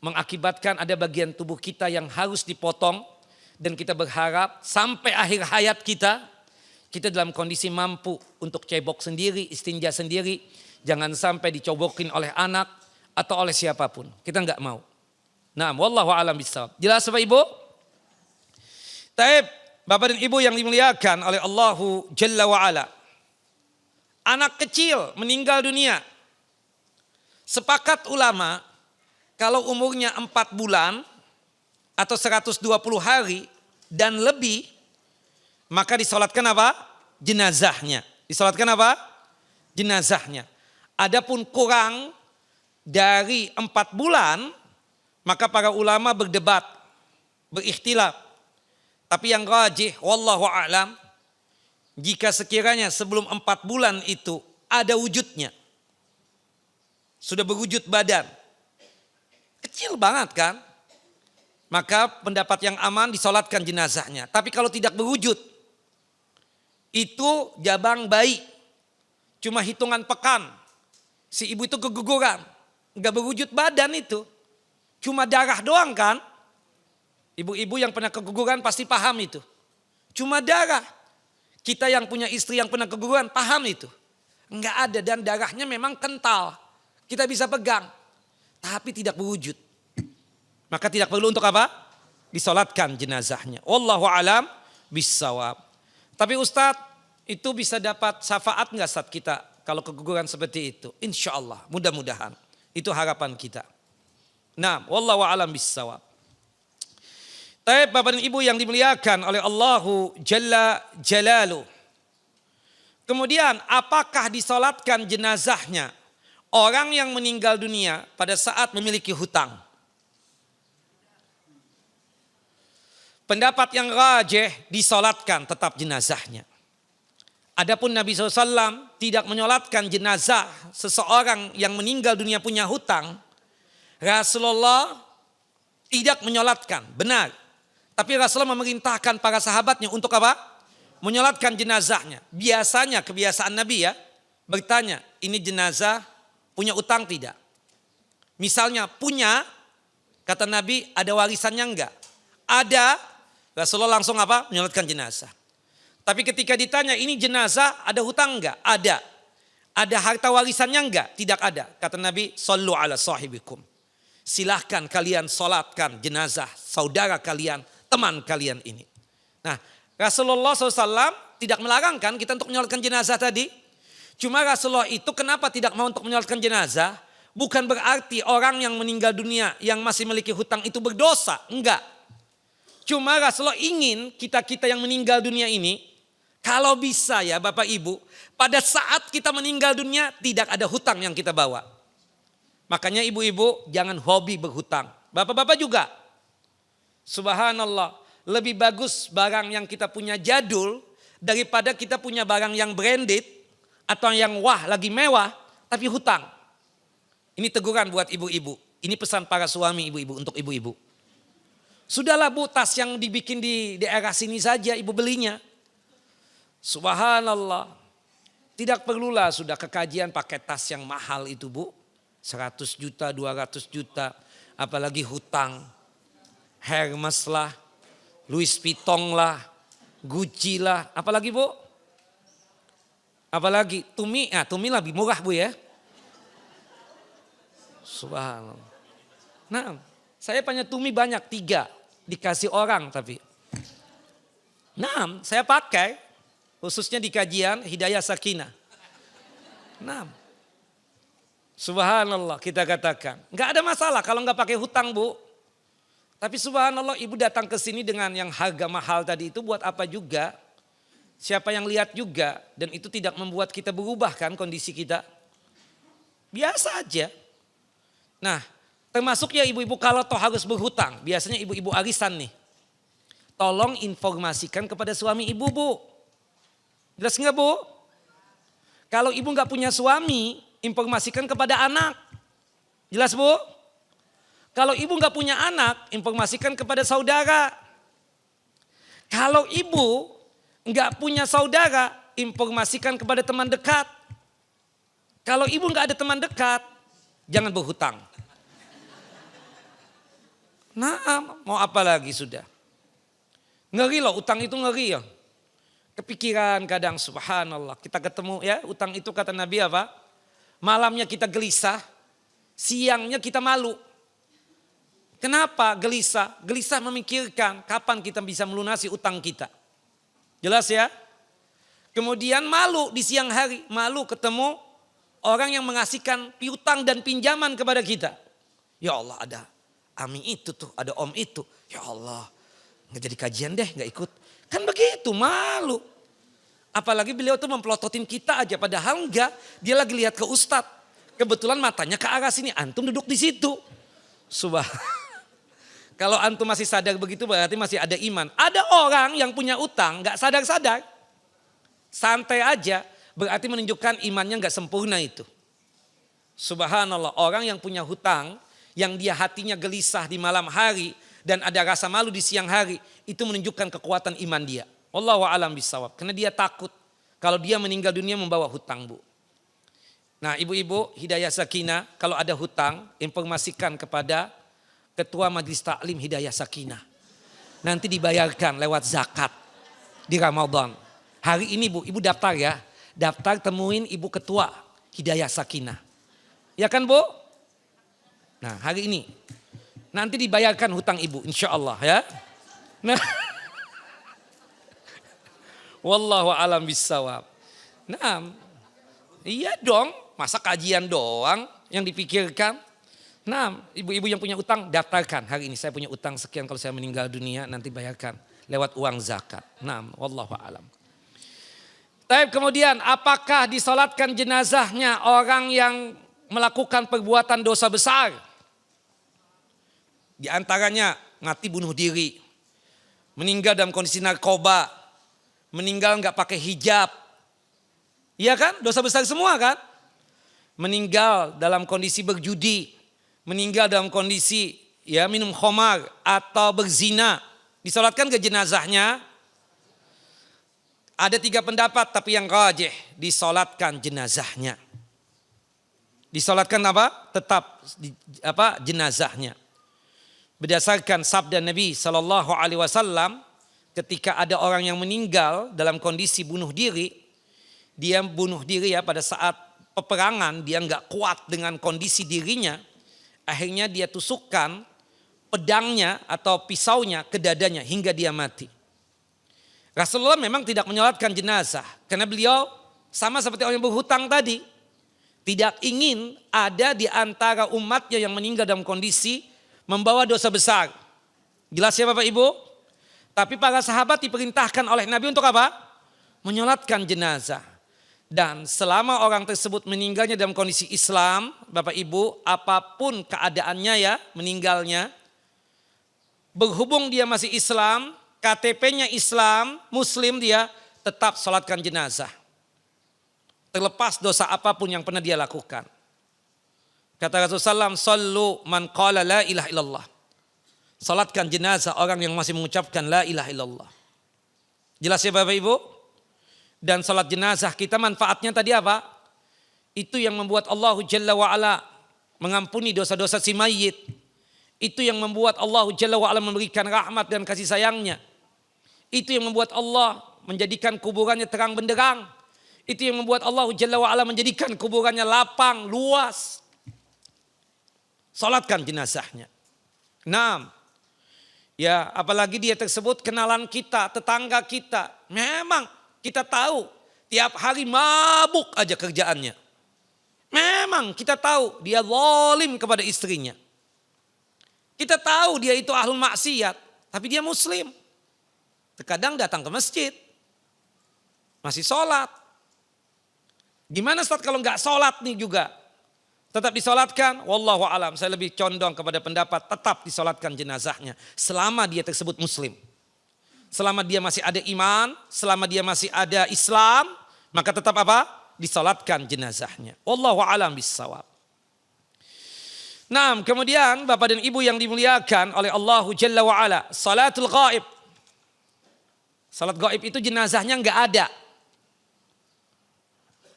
mengakibatkan ada bagian tubuh kita yang harus dipotong. Dan kita berharap sampai akhir hayat kita dalam kondisi mampu untuk cebok sendiri, istinja sendiri. Jangan sampai dicobokin oleh anak atau oleh siapapun. Kita enggak mau. Nah, wallahu a'lam bishawab. Jelas Bapak Ibu? Taib, Bapak dan Ibu yang dimuliakan oleh Allahu Jalla wa Ala. Anak kecil meninggal dunia. Sepakat ulama kalau umurnya 4 bulan atau 120 hari dan lebih, maka disolatkan apa? Jenazahnya. Disolatkan apa? Jenazahnya. Adapun kurang dari 4 bulan, maka para ulama berdebat, berikhtilaf. Tapi yang rajih, wallahu a'lam, jika sekiranya sebelum 4 bulan itu ada wujudnya, sudah berwujud badan, kecil banget kan, maka pendapat yang aman disolatkan jenazahnya. Tapi kalau tidak berwujud, itu jabang bayi, cuma hitungan pekan, si ibu itu keguguran, nggak berwujud badan itu, cuma darah doang kan. Ibu-ibu yang pernah keguguran pasti paham itu, cuma darah. Kita yang punya istri yang pernah keguguran paham itu, nggak ada dan darahnya memang kental, kita bisa pegang, tapi tidak berwujud. Maka tidak perlu untuk apa? Disolatkan jenazahnya. Wallahu alam bissawab. Tapi Ustadz, itu bisa dapat syafaat nggak saat kita kalau keguguran seperti itu? Insya Allah, mudah-mudahan. Itu harapan kita. Nah, wallahu alam bissawab. Tapi Bapak dan Ibu yang dimuliakan oleh Allahu Jalla Jalaluh. Kemudian apakah disolatkan jenazahnya orang yang meninggal dunia pada saat memiliki hutang? Pendapat yang rajih disolatkan tetap jenazahnya. Adapun Nabi SAW tidak menyolatkan jenazah seseorang yang meninggal dunia punya hutang. Rasulullah tidak menyolatkan, benar. Tapi Rasulullah memerintahkan para sahabatnya untuk apa? Menyolatkan jenazahnya. Biasanya kebiasaan Nabi ya, bertanya, ini jenazah Punya utang tidak? Misalnya punya, kata Nabi ada warisannya enggak? Ada, Rasulullah langsung apa? Menyolatkan jenazah. Tapi ketika ditanya ini jenazah ada hutang enggak? Ada. Ada harta warisannya enggak? Tidak ada. Kata Nabi, sallu ala sahibikum. Silahkan kalian solatkan jenazah saudara kalian, teman kalian ini. Nah, Rasulullah SAW tidak melarangkan kita untuk menyolatkan jenazah tadi. Cuma Rasulullah itu kenapa tidak mau untuk menyolatkan jenazah? Bukan berarti orang yang meninggal dunia yang masih memiliki hutang itu berdosa. Enggak. Cuma Rasulullah ingin kita-kita yang meninggal dunia ini, kalau bisa ya Bapak Ibu, pada saat kita meninggal dunia tidak ada hutang yang kita bawa. Makanya ibu-ibu jangan hobi berhutang. Bapak-bapak juga. Subhanallah. Lebih bagus barang yang kita punya jadul daripada kita punya barang yang branded atau yang wah lagi mewah tapi hutang. Ini teguran buat ibu-ibu. Ini pesan para suami ibu-ibu untuk ibu-ibu. Sudahlah Bu, tas yang dibikin di daerah sini saja ibu belinya. Subhanallah. Tidak perlulah sudah kekajian pakai tas yang mahal itu Bu. 100 juta, 200 juta. Apalagi hutang. Hermes lah. Louis Vuitton lah. Gucci lah. Apalagi Bu? Apalagi Tumi. Tumi lebih murah Bu ya. Subhanallah. Nah, saya punya Tumi banyak 3. Dikasih orang tapi. Nah, saya pakai. Khususnya di kajian Hidayah Sakinah. Nah, subhanallah kita katakan. Enggak ada masalah kalau enggak pakai hutang Bu. Tapi subhanallah ibu datang ke sini dengan yang harga mahal tadi itu buat apa juga. Siapa yang lihat juga. Dan itu tidak membuat kita berubah kan kondisi kita. Biasa aja. Nah termasuk ya ibu-ibu kalau toh harus berhutang. Biasanya ibu-ibu arisan nih. Tolong informasikan kepada suami ibu Bu. Jelas enggak Bu? Kalau ibu enggak punya suami, informasikan kepada anak. Jelas Bu? Kalau ibu enggak punya anak, informasikan kepada saudara. Kalau ibu enggak punya saudara, informasikan kepada teman dekat. Kalau ibu enggak ada teman dekat, jangan berhutang. Nah, mau apa lagi sudah? Ngeri loh, utang itu ngeri ya. Kepikiran kadang subhanallah. Kita ketemu ya utang itu kata Nabi apa? Malamnya kita gelisah. Siangnya kita malu. Kenapa gelisah? Gelisah memikirkan kapan kita bisa melunasi utang kita. Jelas ya? Kemudian malu di siang hari. Malu ketemu orang yang mengasihkan piutang dan pinjaman kepada kita. Ya Allah ada Ami itu tuh, ada Om itu. Ya Allah gak jadi kajian deh gak ikut. Kan begitu malu. Apalagi beliau tuh memplototin kita aja. Padahal enggak. Dia lagi lihat ke ustadz. Kebetulan matanya ke arah sini. Antum duduk di situ. Kalau antum masih sadar begitu berarti masih ada iman. Ada orang yang punya utang gak sadar-sadar. Santai aja. Berarti menunjukkan imannya gak sempurna itu. Subhanallah. Orang yang punya hutang. Yang dia hatinya gelisah di malam hari. Dan ada rasa malu di siang hari. Itu menunjukkan kekuatan iman dia. Wallahu a'lam bishawab. Karena dia takut. Kalau dia meninggal dunia membawa hutang Bu. Nah ibu-ibu Hidayah Sakinah. Kalau ada hutang informasikan kepada Ketua Majelis Taklim Hidayah Sakinah. Nanti dibayarkan lewat zakat. Di Ramadan. Hari ini Bu, ibu daftar ya. Daftar temuin ibu Ketua Hidayah Sakinah. Ya kan Bu? Nah hari ini. Nanti dibayarkan hutang ibu insya Allah ya. Nah, wallahu alam bisawab. Nah, iya dong, masa kajian doang yang dipikirkan. Nah, ibu-ibu yang punya utang daftarkan. Hari ini saya punya utang sekian kalau saya meninggal dunia nanti bayarkan lewat uang zakat. Nah, wallahu alam. Tapi kemudian apakah disolatkan jenazahnya orang yang melakukan perbuatan dosa besar? Di antaranya mati bunuh diri, meninggal dalam kondisi narkoba, meninggal nggak pakai hijab, iya kan? Dosa besar semua kan? Meninggal dalam kondisi berjudi, meninggal dalam kondisi ya minum khamar atau berzina, disolatkan ke jenazahnya? Ada 3 pendapat tapi yang rajih disolatkan jenazahnya. disolatkan apa? Tetap jenazahnya. Berdasarkan sabda Nabi SAW, ketika ada orang yang meninggal dalam kondisi bunuh diri, dia bunuh diri ya pada saat peperangan, dia nggak kuat dengan kondisi dirinya, akhirnya dia tusukkan pedangnya atau pisaunya ke dadanya hingga dia mati. Rasulullah memang tidak menyolatkan jenazah karena beliau sama seperti orang yang berhutang tadi, tidak ingin ada di antara umatnya yang meninggal dalam kondisi membawa dosa besar. Jelas ya Bapak Ibu? Tapi para sahabat diperintahkan oleh Nabi untuk apa? Menyolatkan jenazah. Dan selama orang tersebut meninggalnya dalam kondisi Islam, Bapak Ibu, apapun keadaannya ya meninggalnya, berhubung dia masih Islam, KTP-nya Islam, Muslim, dia tetap sholatkan jenazah. Terlepas dosa apapun yang pernah dia lakukan. Kata Rasulullah SAW, sallu man qala la ilaha illallah. Salatkan jenazah orang yang masih mengucapkan la ilaha illallah. Jelas ya Bapak Ibu? Dan salat jenazah kita manfaatnya tadi apa? Itu yang membuat Allah Jalla wa'ala mengampuni dosa-dosa si mayit. Itu yang membuat Allah Jalla wa'ala memberikan rahmat dan kasih sayangnya. Itu yang membuat Allah menjadikan kuburannya terang benderang. Itu yang membuat Allah Jalla wa'ala menjadikan kuburannya lapang, luas. Salatkan jenazahnya. 6. Ya, apalagi dia tersebut kenalan kita, tetangga kita. Memang kita tahu tiap hari mabuk aja kerjaannya. Memang kita tahu dia zalim kepada istrinya. Kita tahu dia itu ahlul maksiat, tapi dia muslim. Terkadang datang ke masjid, masih sholat. Gimana Ustaz kalau nggak sholat nih juga? Tetap disolatkan? Wallahu alam, saya lebih condong kepada pendapat tetap disolatkan jenazahnya. Selama dia tersebut muslim. Selama dia masih ada iman, selama dia masih ada Islam, maka tetap apa? Disolatkan jenazahnya. Wallahu alam bissawab. Nah, kemudian Bapak dan Ibu yang dimuliakan oleh Allah Jalla wa'ala, salatul ghaib. Salat gaib itu jenazahnya enggak ada.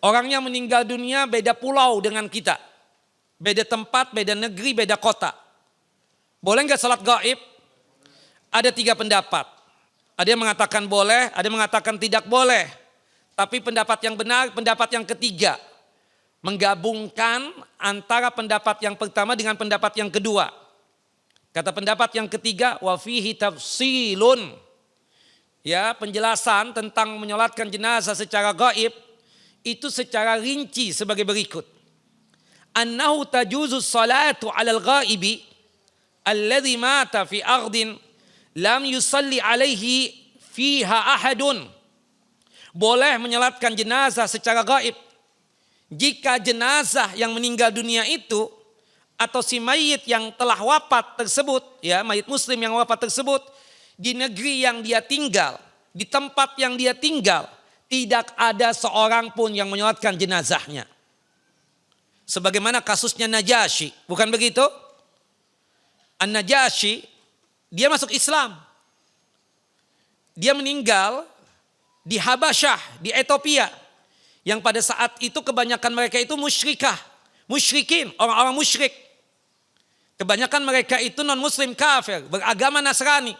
Orangnya meninggal dunia beda pulau dengan kita. Beda tempat, beda negeri, beda kota. Boleh enggak salat gaib? Ada 3 pendapat. Ada yang mengatakan boleh, ada yang mengatakan tidak boleh. Tapi pendapat yang benar, pendapat yang ketiga. Menggabungkan antara pendapat yang pertama dengan pendapat yang kedua. Kata pendapat yang ketiga, wa fihi tafsilun. Ya, penjelasan tentang menyolatkan jenazah secara gaib itu secara rinci sebagai berikut. Annahu tajuzu salatu 'alal ghaibi alladhi mata fi ardin lam yusalli alaihi fiha ahadun. Boleh menyolatkan jenazah secara gaib jika jenazah yang meninggal dunia itu atau si mayit yang telah wafat tersebut, ya mayit muslim yang wafat tersebut di negeri yang dia tinggal, di tempat yang dia tinggal, tidak ada seorang pun yang menyolatkan jenazahnya. Sebagaimana kasusnya Najasyi, bukan begitu? An-Najasyi, dia masuk Islam. Dia meninggal di Habasyah, di Ethiopia. Yang pada saat itu kebanyakan mereka itu musyrikin, orang-orang musyrik. Kebanyakan mereka itu non-muslim kafir, beragama Nasrani.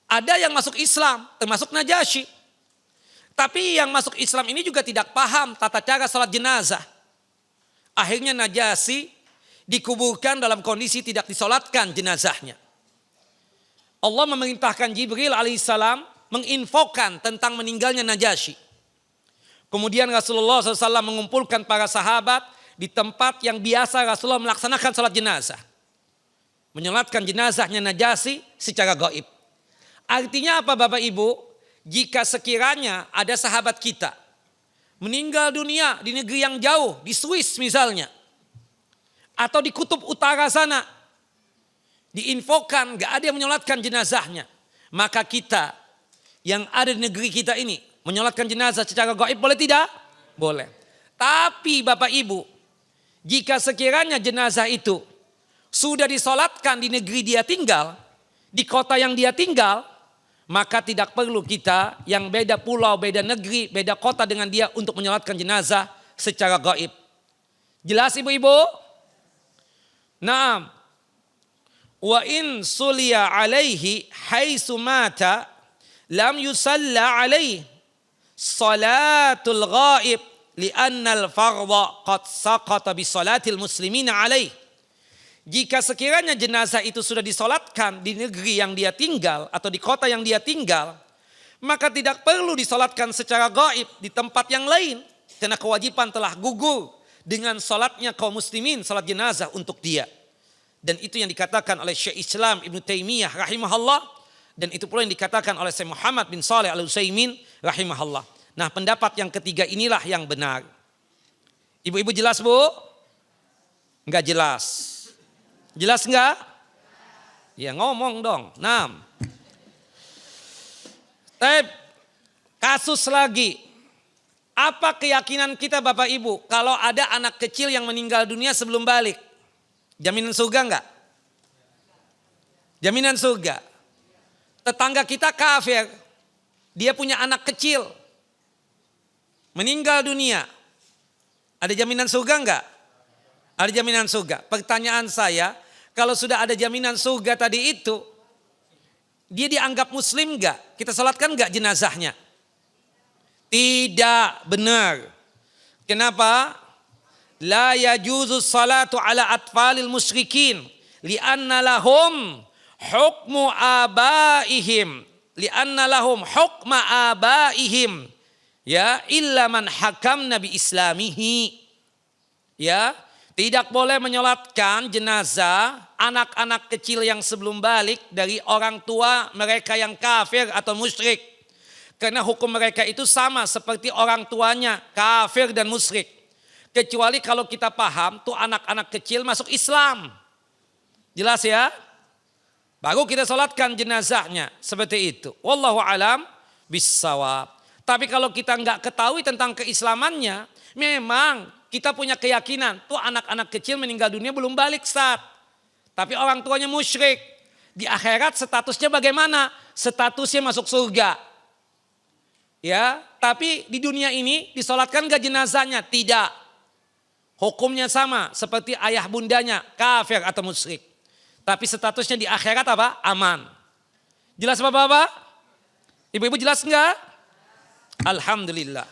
Ada yang masuk Islam, termasuk Najasyi. Tapi yang masuk Islam ini juga tidak paham tata cara salat jenazah. Akhirnya Najasyi dikuburkan dalam kondisi tidak disolatkan jenazahnya. Allah memerintahkan Jibril alaihissalam menginfokan tentang meninggalnya Najasyi. Kemudian Rasulullah SAW mengumpulkan para sahabat di tempat yang biasa Rasulullah melaksanakan salat jenazah. Menyolatkan jenazahnya Najasyi secara gaib. Artinya apa Bapak Ibu? Jika sekiranya ada sahabat kita meninggal dunia di negeri yang jauh, di Swiss misalnya, atau di kutub utara sana, diinfokan gak ada yang menyolatkan jenazahnya, maka kita yang ada di negeri kita ini menyolatkan jenazah secara gaib boleh tidak? Boleh. Tapi Bapak Ibu, jika sekiranya jenazah itu sudah disolatkan di negeri dia tinggal, di kota yang dia tinggal, maka tidak perlu kita yang beda pulau, beda negeri, beda kota dengan dia untuk menyolatkan jenazah secara gaib. Jelas ibu-ibu? Naam. Wa in suliya alaihi haitsu mata lam yusalla alaihi salatul ghaib li'anna al-fardha qad saqata bi salatil muslimina alaihi. Jika sekiranya jenazah itu sudah disolatkan di negeri yang dia tinggal atau di kota yang dia tinggal, maka tidak perlu disolatkan secara gaib di tempat yang lain. Karena kewajiban telah gugur dengan solatnya kaum muslimin, solat jenazah untuk dia. Dan itu yang dikatakan oleh Syekh Islam Ibn Taimiyah rahimahullah. Dan itu pula yang dikatakan oleh Syekh Muhammad bin Shalih Al-Utsaimin rahimahullah. Nah, pendapat yang ketiga inilah yang benar. Ibu-ibu jelas bu? Enggak jelas. Jelas enggak? Ya ngomong dong. Nah. Kasus lagi. Apa keyakinan kita Bapak Ibu kalau ada anak kecil yang meninggal dunia sebelum balik? Jaminan surga enggak? Jaminan surga. Tetangga kita kafir. Dia punya anak kecil. Meninggal dunia. Ada jaminan surga enggak? Ada jaminan surga. Pertanyaan saya, kalau sudah ada jaminan surga tadi itu, dia dianggap muslim enggak? Kita salatkan enggak jenazahnya? Tidak benar. Kenapa? La yajuzu salatu ala atfalil musyrikin li'anna lahum hukmu abaihim li'anna lahum hukma abaihim ya illa man hakamna bi islamihi. Ya, tidak boleh menyolatkan jenazah anak-anak kecil yang sebelum balik dari orang tua mereka yang kafir atau musyrik. Karena hukum mereka itu sama seperti orang tuanya kafir dan musyrik. Kecuali kalau kita paham tuh anak-anak kecil masuk Islam. Jelas ya? Baru kita salatkan jenazahnya seperti itu. Wallahu alam bissawab. Tapi kalau kita nggak ketahui tentang keislamannya, memang kita punya keyakinan tuh anak-anak kecil meninggal dunia belum balik saat. Tapi orang tuanya musyrik. Di akhirat statusnya bagaimana? Statusnya masuk surga. Ya, tapi di dunia ini disolatkan gak jenazahnya? Tidak. Hukumnya sama seperti ayah bundanya kafir atau musyrik. Tapi statusnya di akhirat apa? Aman. Jelas Bapak-bapak? Ibu-ibu jelas enggak? Alhamdulillah.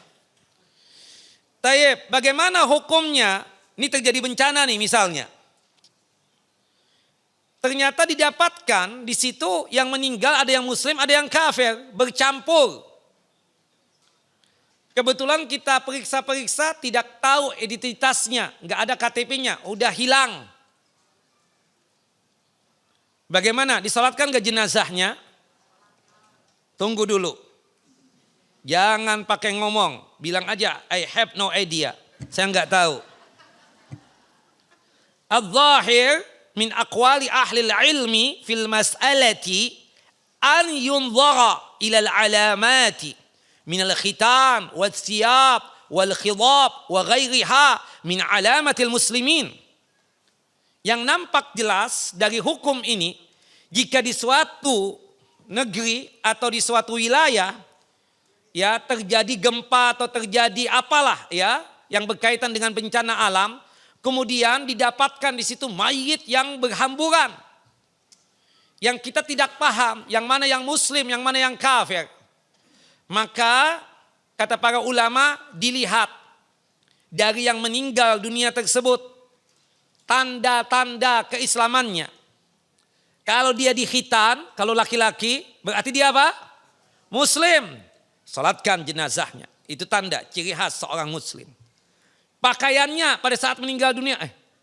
Tayyib, bagaimana hukumnya? Ini terjadi bencana nih misalnya. Ternyata didapatkan di situ yang meninggal ada yang muslim, ada yang kafir, bercampur. Kebetulan kita periksa-periksa tidak tahu identitasnya, nggak ada KTP-nya, udah hilang. Bagaimana? Disolatkan ke jenazahnya? Tunggu dulu. Jangan pakai ngomong, bilang aja I have no idea. Saya nggak tahu. Al-zahir min aqwali ahli ilmi fil mas'alati an yunzara ila al-alamati min al-khitan wal-thiyab wal-khidab wa ghairiha min alamatil muslimin. Yang nampak jelas dari hukum ini, jika di suatu negeri atau di suatu wilayah ya terjadi gempa atau terjadi apalah ya yang berkaitan dengan bencana alam, kemudian didapatkan di situ mayit yang berhamburan. Yang kita tidak paham yang mana yang muslim, yang mana yang kafir. Maka kata para ulama dilihat dari yang meninggal dunia tersebut tanda-tanda keislamannya. Kalau dia di khitan, kalau laki-laki berarti dia apa? Muslim. Salatkan jenazahnya. Itu tanda ciri khas seorang muslim. Pakaiannya pada saat meninggal dunia,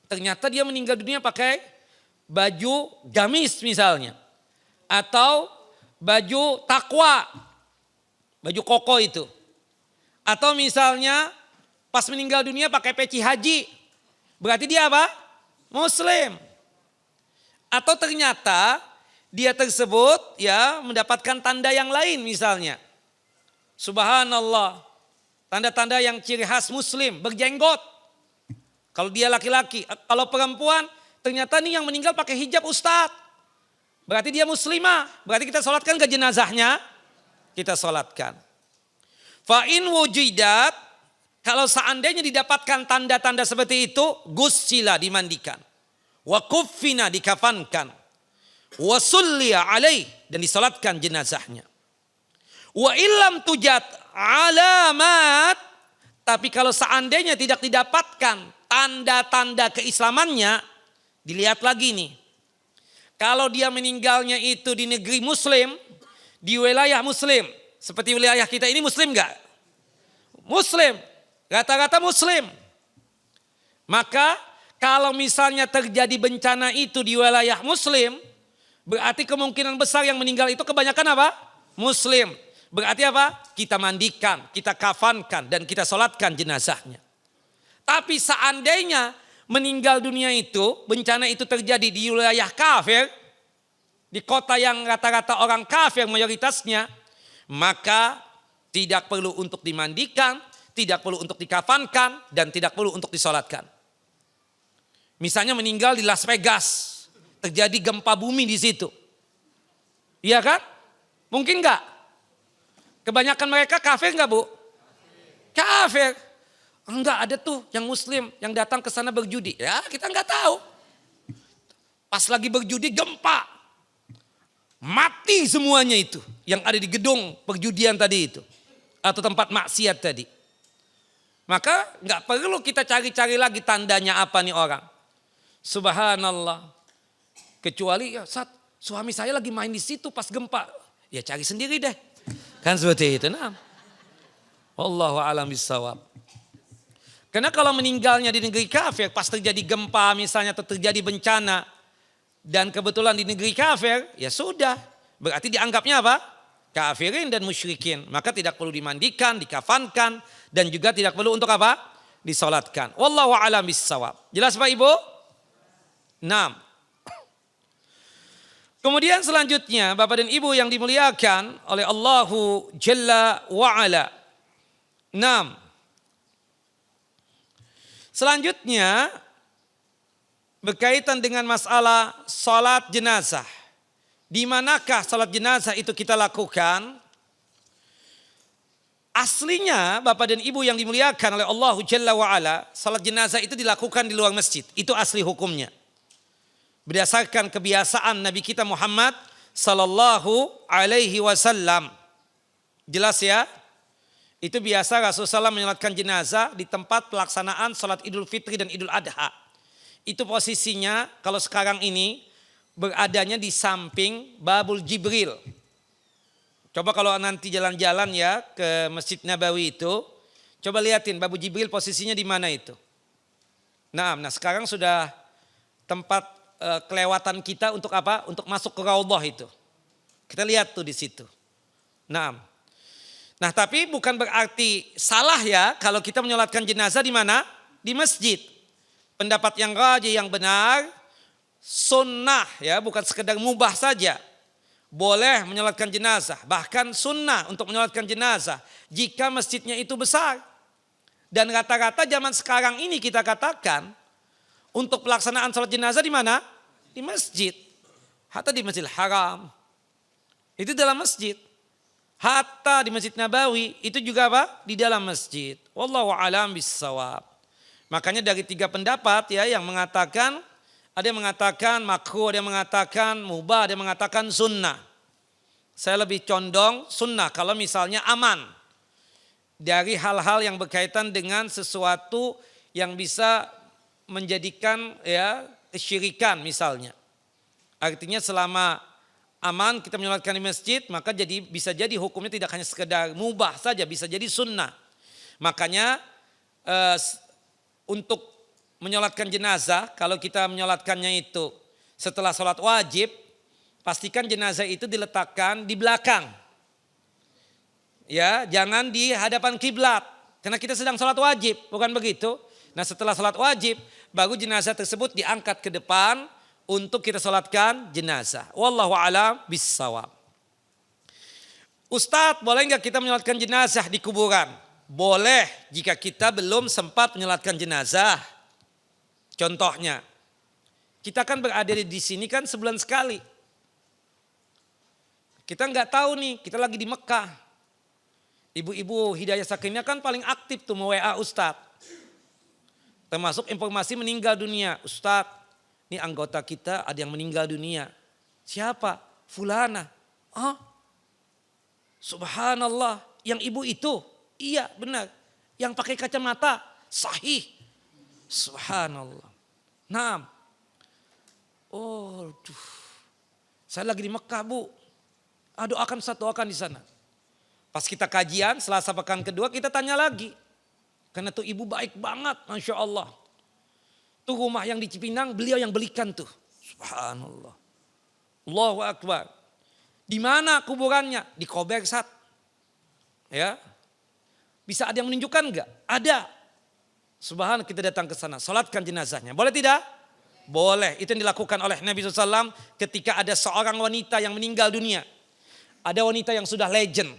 ternyata dia meninggal dunia pakai baju gamis misalnya. Atau baju takwa. Baju koko itu. Atau misalnya pas meninggal dunia pakai peci haji. Berarti dia apa? Muslim. Atau ternyata dia tersebut ya mendapatkan tanda yang lain misalnya. Subhanallah. Tanda-tanda yang ciri khas muslim. Berjenggot. Kalau dia laki-laki. Kalau perempuan ternyata nih yang meninggal pakai hijab ustadz. Berarti dia muslimah. Berarti kita sholatkan ke jenazahnya. Kita sholatkan. Fa in wujidat Kalau seandainya didapatkan tanda-tanda seperti itu, gussila dimandikan. Wa kuffina dikafankan. Wa sulliya alaih dan disolatkan jenazahnya. Wa illam tujat alamat, tapi kalau seandainya tidak didapatkan tanda-tanda keislamannya, dilihat lagi nih. Kalau dia meninggalnya itu di negeri muslim, di wilayah muslim, seperti wilayah kita ini muslim enggak? Muslim, rata-rata muslim. Maka kalau misalnya terjadi bencana itu di wilayah muslim, berarti kemungkinan besar yang meninggal itu kebanyakan apa? Muslim. Berarti apa? Kita mandikan, kita kafankan, dan kita solatkan jenazahnya. Tapi seandainya meninggal dunia itu, bencana itu terjadi di wilayah kafir, di kota yang rata-rata orang kafir mayoritasnya, maka tidak perlu untuk dimandikan, tidak perlu untuk dikafankan, dan tidak perlu untuk disolatkan. Misalnya meninggal di Las Vegas, terjadi gempa bumi di situ. Iya kan? Mungkin enggak? Kebanyakan mereka kafir enggak, Bu? Kafir. Enggak, ada tuh yang muslim yang datang ke sana berjudi. Ya, kita enggak tahu. Pas lagi berjudi gempa. Mati semuanya itu yang ada di gedung perjudian tadi itu. Atau tempat maksiat tadi. Maka enggak perlu kita cari-cari lagi tandanya apa nih orang. Subhanallah. Kecuali ya saat suami saya lagi main di situ pas gempa. Ya cari sendiri deh. Kan seperti itu. Nah. Wallahu a'lam bishawab. Karena kalau meninggalnya di negeri kafir, pas terjadi gempa misalnya atau terjadi bencana, dan kebetulan di negeri kafir, ya sudah. Berarti dianggapnya apa? Kafirin dan musyrikin. Maka tidak perlu dimandikan, dikafankan, dan juga tidak perlu untuk apa? Disolatkan. Wallahu a'lam bishawab. Jelas Pak Ibu? 6. Kemudian selanjutnya Bapak dan Ibu yang dimuliakan oleh Allahu Jalla wa'ala. 6. Selanjutnya berkaitan dengan masalah salat jenazah. Di manakah salat jenazah itu kita lakukan? Aslinya Bapak dan Ibu yang dimuliakan oleh Allahu Jalla wa'ala, salat jenazah itu dilakukan di luar masjid. Itu asli hukumnya. Berdasarkan kebiasaan Nabi kita Muhammad sallallahu alaihi wasallam. Jelas ya? Itu biasa Rasulullah SAW menyolatkan jenazah di tempat pelaksanaan salat Idul Fitri dan Idul Adha. Itu posisinya kalau sekarang ini beradanya di samping Babul Jibril. Coba kalau nanti jalan-jalan ya ke Masjid Nabawi itu, coba lihatin Babul Jibril posisinya di mana itu. Nah sekarang sudah tempat kelewatan kita untuk apa? Untuk masuk ke Raudhah itu. Kita lihat tuh di situ. Nah, tapi bukan berarti salah ya kalau kita menyolatkan jenazah di mana? Di masjid. Pendapat yang rajih yang benar, sunnah ya, bukan sekedar mubah saja. Boleh menyolatkan jenazah, bahkan sunnah untuk menyolatkan jenazah jika masjidnya itu besar. Dan rata-rata zaman sekarang ini kita katakan untuk pelaksanaan salat jenazah di mana? Di masjid. Hatta di Masjidil Haram. Itu dalam masjid. Hatta di Masjid Nabawi itu juga apa? Di dalam masjid. Wallahu a'lam bishawab. Makanya dari 3 pendapat ya yang mengatakan, ada yang mengatakan makruh, ada yang mengatakan mubah, ada yang mengatakan sunnah. Saya lebih condong sunnah kalau misalnya aman dari hal-hal yang berkaitan dengan sesuatu yang bisa menjadikan ya kesyirikan misalnya. Artinya selama aman kita menyolatkan di masjid, maka bisa jadi hukumnya tidak hanya sekedar mubah saja, bisa jadi sunnah. Makanya untuk menyolatkan jenazah, kalau kita menyolatkannya itu setelah sholat wajib, pastikan jenazah itu diletakkan di belakang. Ya, jangan di hadapan kiblat, karena kita sedang sholat wajib, bukan begitu? Nah setelah sholat wajib, baru jenazah tersebut diangkat ke depan untuk kita sholatkan jenazah. Wallahu a'lam bishawab. Ustadz, boleh nggak kita menyolatkan jenazah di kuburan? Boleh jika kita belum sempat menyolatkan jenazah. Contohnya, kita kan berada di sini kan sebulan sekali. Kita nggak tahu nih, kita lagi di Mekah. Ibu-ibu Hidayah Sakinah kan paling aktif tuh WA Ustadz. Termasuk informasi meninggal dunia. Ustadz, ini anggota kita ada yang meninggal dunia. Siapa? Fulana. Ah, subhanallah. Yang ibu itu? Iya benar. Yang pakai kacamata? Sahih. Subhanallah. Naam. Oh, duh. Saya lagi di Mekah, Bu. Doakan satu doakan di sana. Pas kita kajian, Selasa pekan kedua kita tanya lagi. Karena tuh ibu baik banget, Masya Allah. Tuh rumah yang di Cipinang, beliau yang belikan tuh. Subhanallah. Allahu Akbar. Di mana kuburannya? Di Kobersat. Ya. Bisa ada yang menunjukkan enggak? Ada. Subhanallah, kita datang ke sana. Salatkan jenazahnya. Boleh tidak? Boleh. Itu yang dilakukan oleh Nabi SAW ketika ada seorang wanita yang meninggal dunia. Ada wanita yang sudah legend.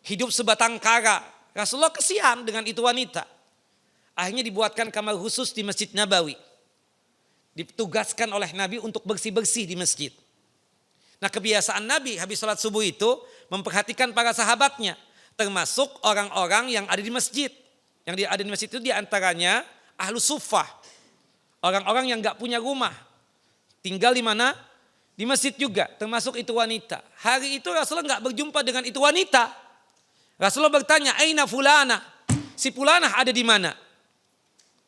Hidup sebatang kara. Rasulullah kesian dengan itu wanita. Akhirnya dibuatkan kamar khusus di Masjid Nabawi. Ditugaskan oleh Nabi untuk bersih-bersih di masjid. Nah, kebiasaan Nabi habis sholat subuh itu memperhatikan para sahabatnya. Termasuk orang-orang yang ada di masjid. Yang ada di masjid itu diantaranya ahlu suffah. Orang-orang yang gak punya rumah. Tinggal di mana? Di masjid juga. Termasuk itu wanita. Hari itu Rasulullah gak berjumpa dengan itu wanita. Rasulullah bertanya, aina fulana? Si fulanah ada di mana?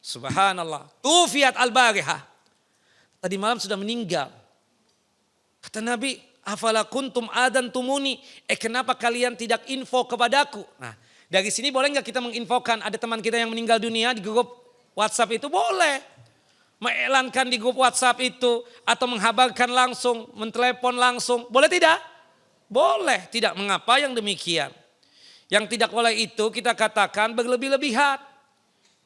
Subhanallah. Tufiyat al-barihah. Tadi malam sudah meninggal. Kata Nabi, afala kuntum adan tumuni. Kenapa kalian tidak info kepadaku? Nah, dari sini boleh nggak kita menginfokan ada teman kita yang meninggal dunia di grup WhatsApp itu? Boleh. Mengiklankan di grup WhatsApp itu. Atau menghabarkan langsung, mentelepon langsung. Boleh tidak? Boleh. Tidak mengapa yang demikian. Yang tidak boleh itu kita katakan berlebih-lebihan.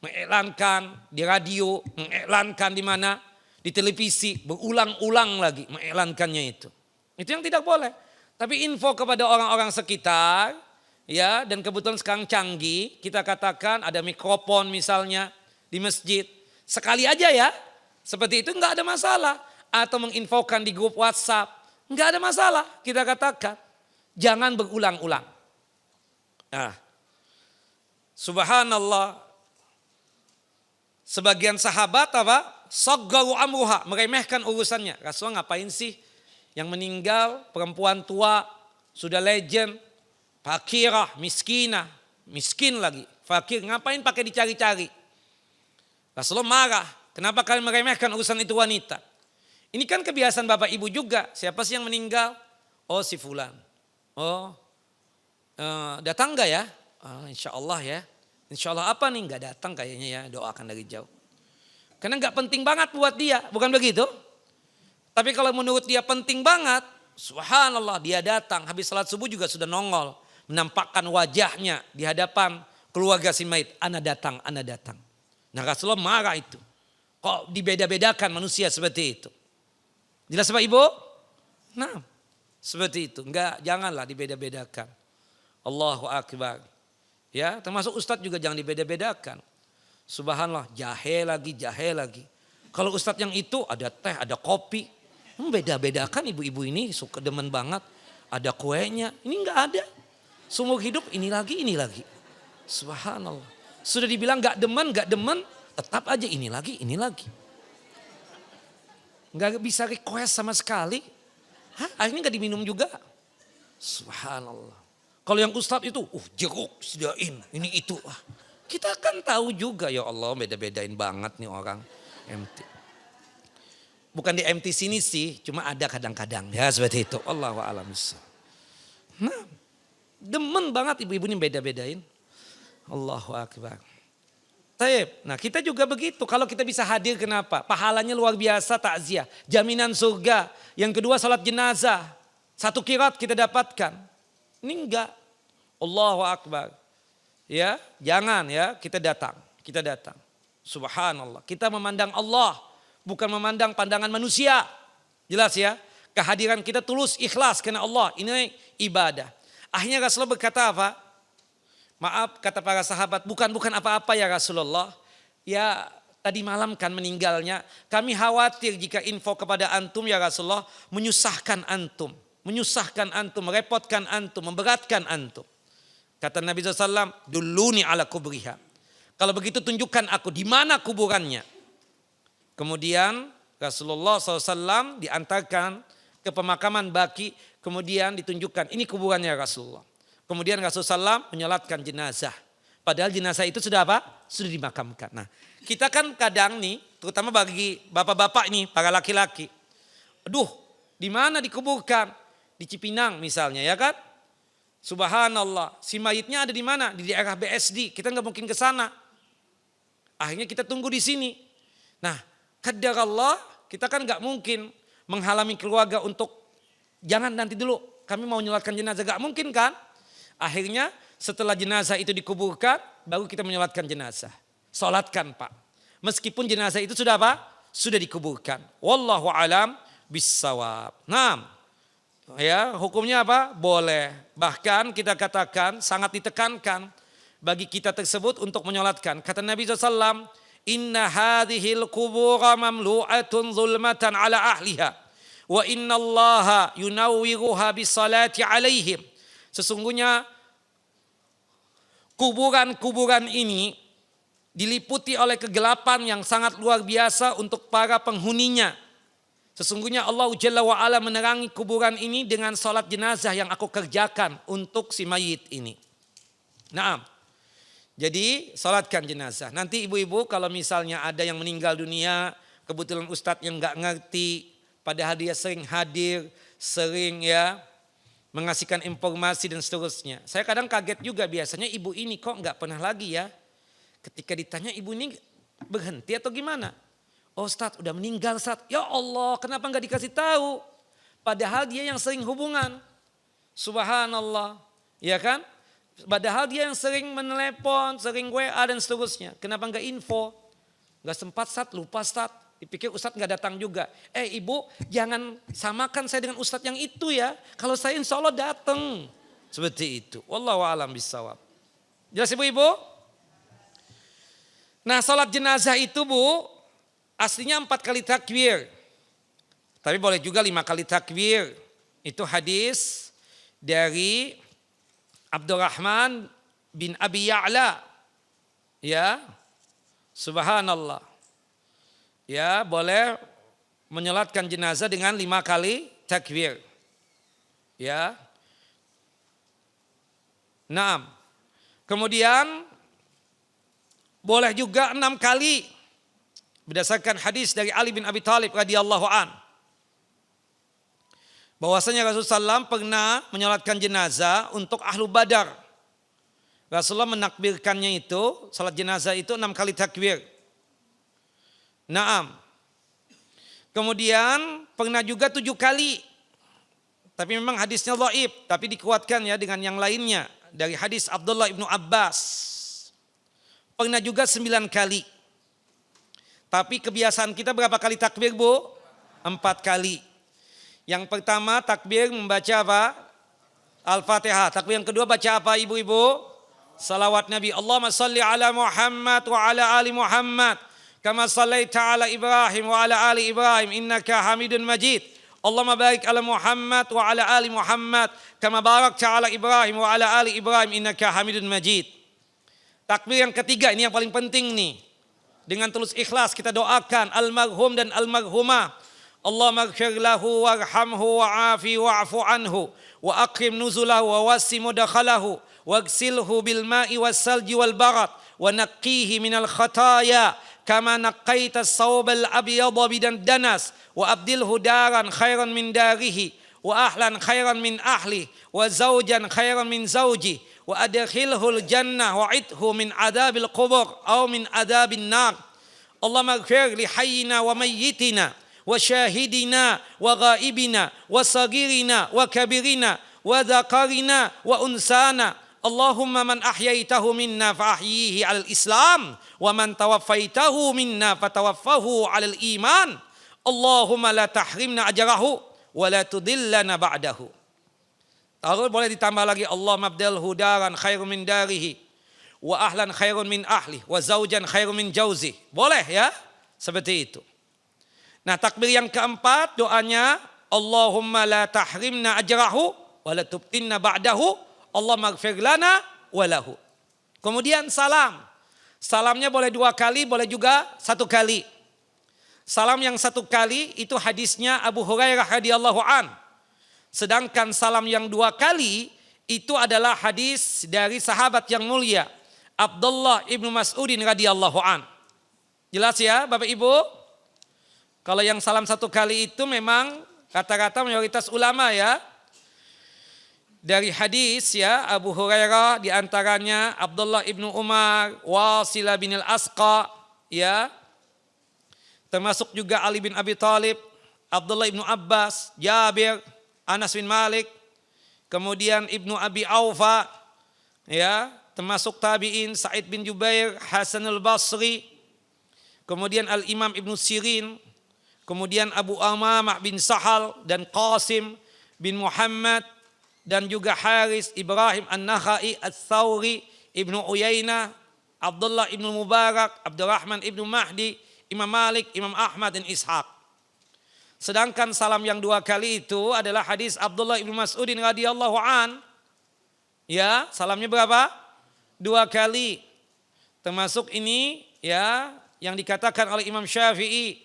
Mengiklankan di radio, mengiklankan di mana? Di televisi, berulang-ulang lagi mengiklankannya itu. Itu yang tidak boleh. Tapi info kepada orang-orang sekitar, ya, dan kebetulan sekarang canggih, kita katakan ada mikrofon misalnya di masjid. Sekali aja ya, seperti itu enggak ada masalah. Atau menginfokan di grup WhatsApp, enggak ada masalah. Kita katakan, jangan berulang-ulang. Nah, subhanallah, sebagian sahabat apa? Saggaru amruha, meremehkan urusannya. Rasulullah ngapain sih? Yang meninggal perempuan tua, sudah legend, fakirah, miskinah, miskin lagi, fakir, ngapain pakai dicari-cari? Rasulullah marah, kenapa kalian meremehkan urusan itu wanita? Ini kan kebiasaan bapak ibu juga. Siapa sih yang meninggal? Oh, si fulan. Oh, datang enggak ya? Insya Allah ya. Insya Allah apa nih? Enggak datang kayaknya ya, doakan dari jauh. Karena enggak penting banget buat dia, bukan begitu? Tapi kalau menurut dia penting banget, subhanallah dia datang. Habis salat subuh juga sudah nongol. Menampakkan wajahnya di hadapan keluarga si mayit. Ana datang, ana datang. Nah, Rasulullah marah itu. Kok dibeda-bedakan manusia seperti itu? Jelas Pak Ibu? Nah, seperti itu. Enggak, janganlah dibeda-bedakan. Allahu Akbar. Ya, termasuk ustadz juga jangan dibeda-bedakan. Subhanallah, jahe lagi. Kalau ustadz yang itu ada teh, ada kopi. Beda-bedakan ibu-ibu ini suka demen banget. Ada kuenya, ini enggak ada. Seumur hidup ini lagi. Subhanallah. Sudah dibilang enggak demen, tetap aja ini lagi. Enggak bisa request sama sekali. Akhirnya enggak diminum juga. Subhanallah. Kalau yang ustadz itu, jeruk sediain, ini itu. Kita kan tahu juga, ya Allah beda-bedain banget nih orang. MT. Bukan di MT sini sih, cuma ada kadang-kadang. Ya seperti itu, Allahu a'lam. Nah, demen banget ibu-ibu ini beda-bedain. Allahu Akbar. Taib. Nah kita juga begitu, kalau kita bisa hadir kenapa? Pahalanya luar biasa, takziah. Jaminan surga. Yang kedua salat jenazah. 1 qirat kita dapatkan. Ini enggak. Allahu Akbar. Ya, jangan ya, kita datang. Subhanallah. Kita memandang Allah, bukan memandang pandangan manusia. Jelas ya? Kehadiran kita tulus, ikhlas karena Allah. Ini ibadah. Akhirnya Rasulullah berkata apa? Maaf kata para sahabat, bukan apa-apa ya Rasulullah. Ya, tadi malam kan meninggalnya. Kami khawatir jika info kepada antum ya Rasulullah menyusahkan antum, merepotkan antum, memberatkan antum. Kata Nabi SAW, "Dulluni ala kubriha." Kalau begitu tunjukkan aku di mana kuburannya. Kemudian Rasulullah SAW diantarkan ke pemakaman Baqi, kemudian ditunjukkan ini kuburannya Rasulullah. Kemudian Rasulullah SAW menyolatkan jenazah. Padahal jenazah itu sudah apa? Sudah dimakamkan. Nah, kita kan kadang nih, terutama bagi bapak-bapak ini, para laki-laki. Aduh, di mana dikuburkan? Di Cipinang misalnya, ya kan? Subhanallah, si mayitnya ada di mana? Di daerah BSD. Kita nggak mungkin ke sana. Akhirnya kita tunggu di sini. Nah, qadar Allah, kita kan nggak mungkin menghalangi keluarga untuk jangan nanti dulu, kami mau menyolatkan jenazah, nggak mungkin kan? Akhirnya setelah jenazah itu dikuburkan, baru kita menyolatkan jenazah. Solatkan Pak. Meskipun jenazah itu sudah apa? Sudah dikuburkan. Wallahu alam bissawab. Nah, ya hukumnya apa? Boleh. Bahkan kita katakan sangat ditekankan bagi kita tersebut untuk menyolatkan. Kata Nabi SAW, "Inna hadhil kubura mamlu'atun zulmatan ala ahliha. Wa inna allaha yunawwiruha bisalati alaihim." Sesungguhnya kuburan-kuburan ini diliputi oleh kegelapan yang sangat luar biasa untuk para penghuninya. Sesungguhnya Allah Jalla wa'ala menerangi kuburan ini dengan salat jenazah yang aku kerjakan untuk si mayit ini. Naam. Jadi salatkan jenazah. Nanti ibu-ibu kalau misalnya ada yang meninggal dunia, kebetulan ustadz yang gak ngerti, padahal dia sering hadir, sering ya mengasihkan informasi dan seterusnya. Saya kadang kaget juga, biasanya ibu ini kok gak pernah lagi ya. Ketika ditanya ibu ini berhenti atau gimana? Oh Ustadz udah meninggal Ustadz. Ya Allah kenapa gak dikasih tahu? Padahal dia yang sering hubungan. Subhanallah. Ya kan? Padahal dia yang sering menelepon, sering WA dan seterusnya. Kenapa gak info? Gak sempat Ustadz, lupa Ustadz. Dipikir Ustadz gak datang juga. Ibu jangan samakan saya dengan Ustadz yang itu ya. Kalau saya insya Allah datang. Seperti itu. Wallahu a'lam bishawab. Jelas ibu-ibu? Nah salat jenazah itu Bu, aslinya 4 kali takbir. Tapi boleh juga 5 kali takbir. Itu hadis dari Abdurrahman bin Abi Ya'la. Ya, subhanallah. Ya, boleh menyolatkan jenazah dengan 5 kali takbir. Ya. Naam. Kemudian boleh juga 6 kali berdasarkan hadis dari Ali bin Abi Thalib radhiyallahu an. Bahwasanya Rasulullah SAW pernah menyolatkan jenazah untuk ahlu Badar. Rasulullah menakbirkannya itu, salat jenazah itu 6 kali takbir. Naam. Kemudian pernah juga 7 kali. Tapi memang hadisnya dhaif, tapi dikuatkan ya dengan yang lainnya. Dari hadis Abdullah ibnu Abbas. Pernah juga 9 kali. Tapi kebiasaan kita berapa kali takbir Bu? 4 kali. Yang pertama takbir membaca apa? Al-Fatihah. Takbir yang kedua baca apa ibu-ibu? Salawat Nabi. Allahumma salli ala Muhammad wa ala ali Muhammad. Kama sallaita ala Ibrahim wa ala ali Ibrahim innaka Hamidun Majid. Allahumma barik ala Muhammad wa ala ali Muhammad kama barakta ala Ibrahim wa ala ali Ibrahim innaka Hamidun Majid. Takbir yang ketiga ini yang paling penting nih. Dengan tulus ikhlas kita doakan almarhum dan almarhumah. Allahumma ighfir lahu warhamhu wa'afi wa'fu anhu wa aqim nuzulahu wa wasi mudakhalahu waghsilhu bil ma'i was salji wal barat wa naqqihi minal khataya kama naqaita as-sawbal abyadha bidan danas wa abdilhu daran khairan min darihi wa ahlan khairan min ahli wa zawjan khairan min zawji wa adkhilhu al-jannah wa idhu min adabil qubur aw min adabin nar. Allahumma ighfir li hayyina wa mayyitina wa syahidina wa ghaibina wa sagirina wa kabirina wa dhakarina wa unsana. Allahumma man ahyaitahu minna fa ahyihi 'alal Islam wa man tawaffaitahu minna fatawaffahu 'alal iman. Allahumma la tahrimna ajrahu wa la tudillana ba'dahu. Lalu boleh ditambah lagi Allahumma abdilhu daran khairun min darihi wa ahlan khairun min ahli wa zaujan khairun min jauzi. Boleh ya? Seperti itu. Nah, takbir yang keempat doanya Allahumma la tahrimna ajrahu wa la tubtinna ba'dahu. Allahumma ighfir lana walahu. Kemudian salam. Salamnya boleh 2 kali, boleh juga 1 kali. Salam yang 1 kali itu hadisnya Abu Hurairah radhiyallahu an. Sedangkan salam yang 2 kali itu adalah hadis dari sahabat yang mulia Abdullah ibnu Mas'udin radhiyallahu an. Jelas ya Bapak Ibu? Kalau yang salam 1 kali itu memang kata-kata mayoritas ulama ya. Dari hadis ya Abu Hurairah diantaranya Abdullah ibnu Umar, Wasilah bin al-Asqa ya. Termasuk juga Ali bin Abi Thalib, Abdullah ibnu Abbas, Jabir, Anas bin Malik, kemudian Ibnu Abi Aufa ya, termasuk tabi'in Sa'id bin Jubair, Hasan al-Basri, kemudian Al-Imam Ibnu Sirin, kemudian Abu Umamah bin Sahal dan Qasim bin Muhammad dan juga Haris, Ibrahim An-Nakhai, Ats-Tsauri, Ibnu Uyainah, Abdullah ibnu Mubarak, Abdurrahman ibnu Mahdi, Imam Malik, Imam Ahmad dan Ishaq. Sedangkan salam yang 2 kali itu adalah hadis Abdullah ibnu Mas'udin radhiyallahu an. Ya, salamnya berapa? 2 kali. Termasuk ini ya yang dikatakan oleh Imam Syafi'i,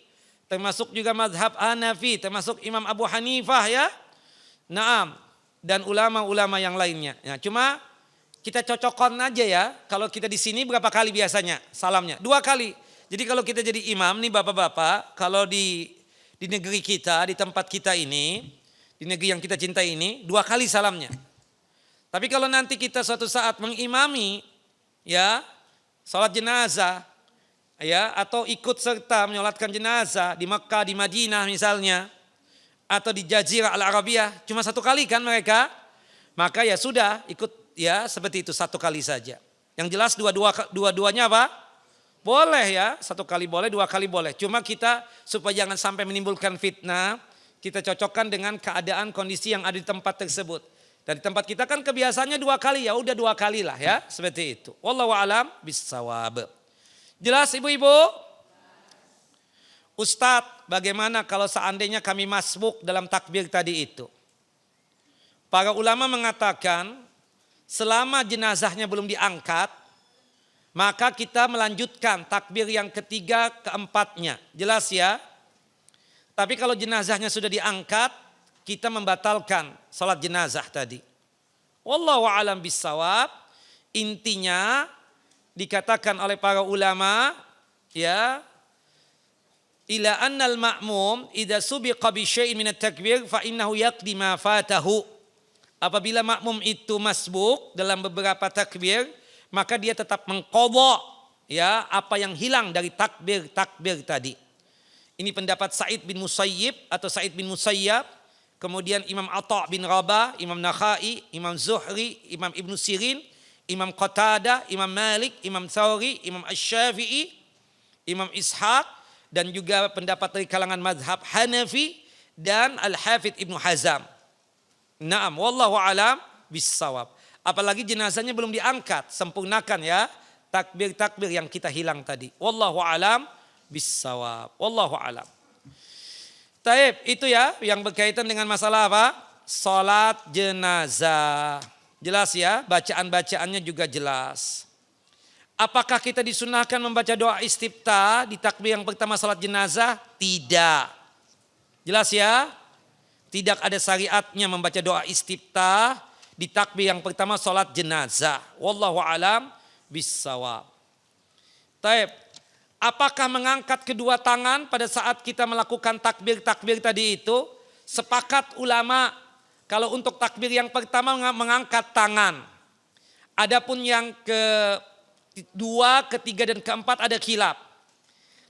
termasuk juga mazhab Hanafi, termasuk Imam Abu Hanifah ya. Naam, dan ulama-ulama yang lainnya. Ya, cuma kita cocokkan aja ya. Kalau kita di sini berapa kali biasanya salamnya? 2 kali. Jadi kalau kita jadi imam nih bapak-bapak, kalau di negeri kita, di tempat kita ini, di negeri yang kita cintai ini, 2 kali salamnya. Tapi kalau nanti kita suatu saat mengimami ya salat jenazah ya atau ikut serta menyolatkan jenazah di Mekah, di Madinah misalnya, atau di Jazirah Al-Arabiyah, cuma 1 kali kan mereka, maka ya sudah ikut ya seperti itu 1 kali saja. Yang jelas dua-duanya apa? Boleh ya, 1 kali boleh, 2 kali boleh. Cuma kita supaya jangan sampai menimbulkan fitnah, kita cocokkan dengan keadaan kondisi yang ada di tempat tersebut. Dari tempat kita kan kebiasaannya 2 kali, ya udah 2 kali lah ya, seperti itu. Wallahu a'lam bissawab. Jelas ibu-ibu? Ustadz, bagaimana kalau seandainya kami masbuk dalam takbir tadi itu? Para ulama mengatakan selama jenazahnya belum diangkat, maka kita melanjutkan takbir yang ketiga, keempatnya. Jelas ya? Tapi kalau jenazahnya sudah diangkat, kita membatalkan salat jenazah tadi. Wallahu a'lam bissawab. Intinya dikatakan oleh para ulama ya, ila annal ma'mum idza subiqa bi syai'in min at-takbir fa innahu yaqdi ma fatahu. Apabila makmum itu masbuk dalam beberapa takbir, maka dia tetap mengqadha ya apa yang hilang dari takbir tadi. Ini pendapat Sa'id bin Musayyib atau Sa'id bin Musayyab, kemudian Imam Atha bin Rabah, Imam Nakhai, Imam Zuhri, Imam Ibnu Sirin, Imam Qatadah, Imam Malik, Imam Tsauri, Imam Asy-Syafi'i, Imam Ishaq, dan juga pendapat dari kalangan mazhab Hanafi dan Al-Hafidz Ibnu Hazam. Naam, wallahu alam bissawab. Apalagi jenazahnya belum diangkat, sempurnakan ya takbir-takbir yang kita hilang tadi. Wallahu alam bissawab. Wallahu alam. Taib, itu ya yang berkaitan dengan masalah apa? Salat jenazah. Jelas ya, bacaan-bacaannya juga jelas. Apakah kita disunahkan membaca doa istiftah di takbir yang pertama salat jenazah? Tidak. Jelas ya? Tidak ada syariatnya membaca doa istiftah di takbir yang pertama salat jenazah. Wallahu alam bissawab. Taib. Apakah mengangkat kedua tangan pada saat kita melakukan takbir-takbir tadi itu? Sepakat ulama kalau untuk takbir yang pertama mengangkat tangan. Adapun yang kedua, ketiga dan keempat ada khilaf.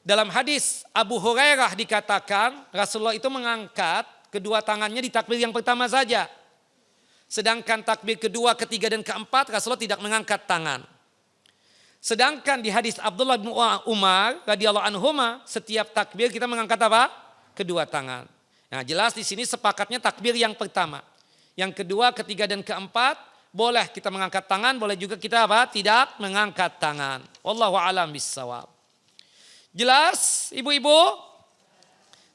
Dalam hadis Abu Hurairah dikatakan Rasulullah itu mengangkat kedua tangannya di takbir yang pertama saja. Sedangkan takbir kedua, ketiga dan keempat Rasulullah tidak mengangkat tangan. Sedangkan di hadis Abdullah bin Umar radhiyallahu anhuma setiap takbir kita mengangkat apa? Kedua tangan. Nah, jelas di sini sepakatnya takbir yang pertama. Yang kedua, ketiga dan keempat boleh kita mengangkat tangan, boleh juga kita apa? Tidak mengangkat tangan. Wallahu a'lam bissawab. Jelas ibu-ibu?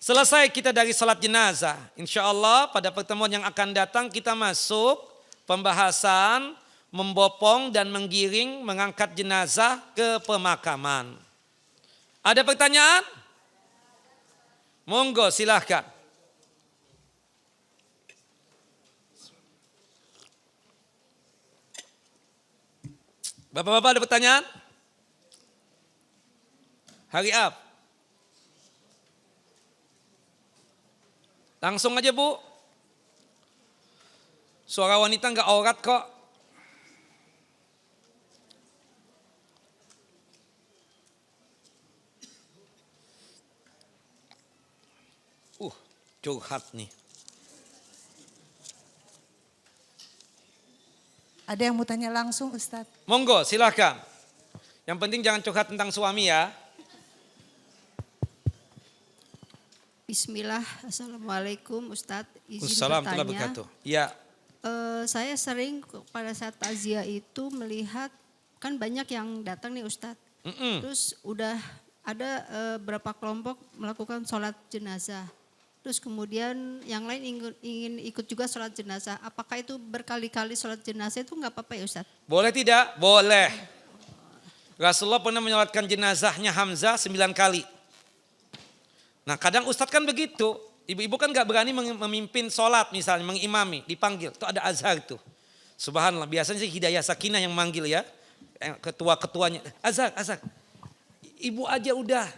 Selesai kita dari salat jenazah. Insya Allah pada pertemuan yang akan datang kita masuk pembahasan membopong dan menggiring, mengangkat jenazah ke pemakaman. Ada pertanyaan? Monggo silahkan. Bapak-bapak ada pertanyaan? Hurry up. Langsung aja Bu. Suara wanita nggak aurat kok. Curhat nih. Ada yang mau tanya langsung Ustadz? Monggo silahkan. Yang penting jangan curhat tentang suami ya. Bismillah, Assalamualaikum Ustadz, izin Assalamualaikum bertanya. Ya. Saya sering pada saat takziah itu melihat, kan banyak yang datang nih Ustadz. Terus udah ada berapa kelompok melakukan sholat jenazah. Terus kemudian yang lain ingin ikut juga sholat jenazah. Apakah itu berkali-kali sholat jenazah itu nggak apa-apa ya Ustadz? Boleh tidak? Boleh. Rasulullah pernah menyolatkan jenazahnya Hamzah 9 kali. Nah kadang Ustadz kan begitu. Ibu-ibu kan gak berani memimpin sholat misalnya, mengimami, dipanggil. Itu ada azhar tuh. Subhanallah, biasanya sih Hidayah Sakinah yang manggil ya. Ketua-ketuanya, azhar. Ibu aja udah,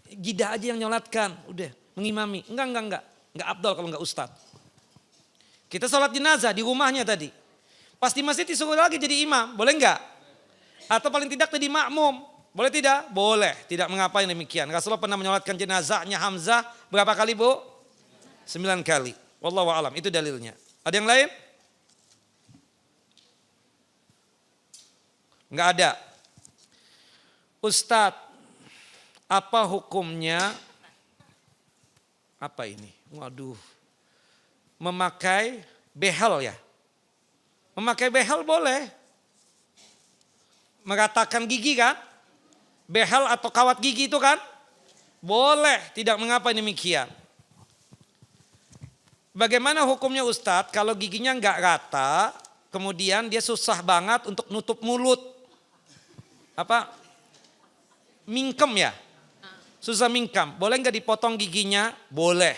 Gidah aja yang nyolatkan, udah mengimami. Enggak abdol kalau enggak Ustadz. Kita sholat jenazah di rumahnya tadi. Pas di masjid disuruh lagi jadi imam, boleh enggak? Atau paling tidak jadi makmum, boleh tidak? Boleh, tidak mengapa yang demikian. Rasulullah pernah menyolatkan jenazahnya Hamzah berapa kali Bu? 9 kali. Wallahu a'lam, itu dalilnya. Ada yang lain? Enggak ada. Ustadz, apa hukumnya? Apa ini? Waduh. Memakai behel ya? Memakai behel boleh. Meratakan gigi kan? Behel atau kawat gigi itu kan? Boleh, tidak mengapa demikian. Bagaimana hukumnya Ustadz kalau giginya enggak rata, kemudian dia susah banget untuk nutup mulut. Apa? Mingkem ya? Susah mingkem. Boleh enggak dipotong giginya? Boleh.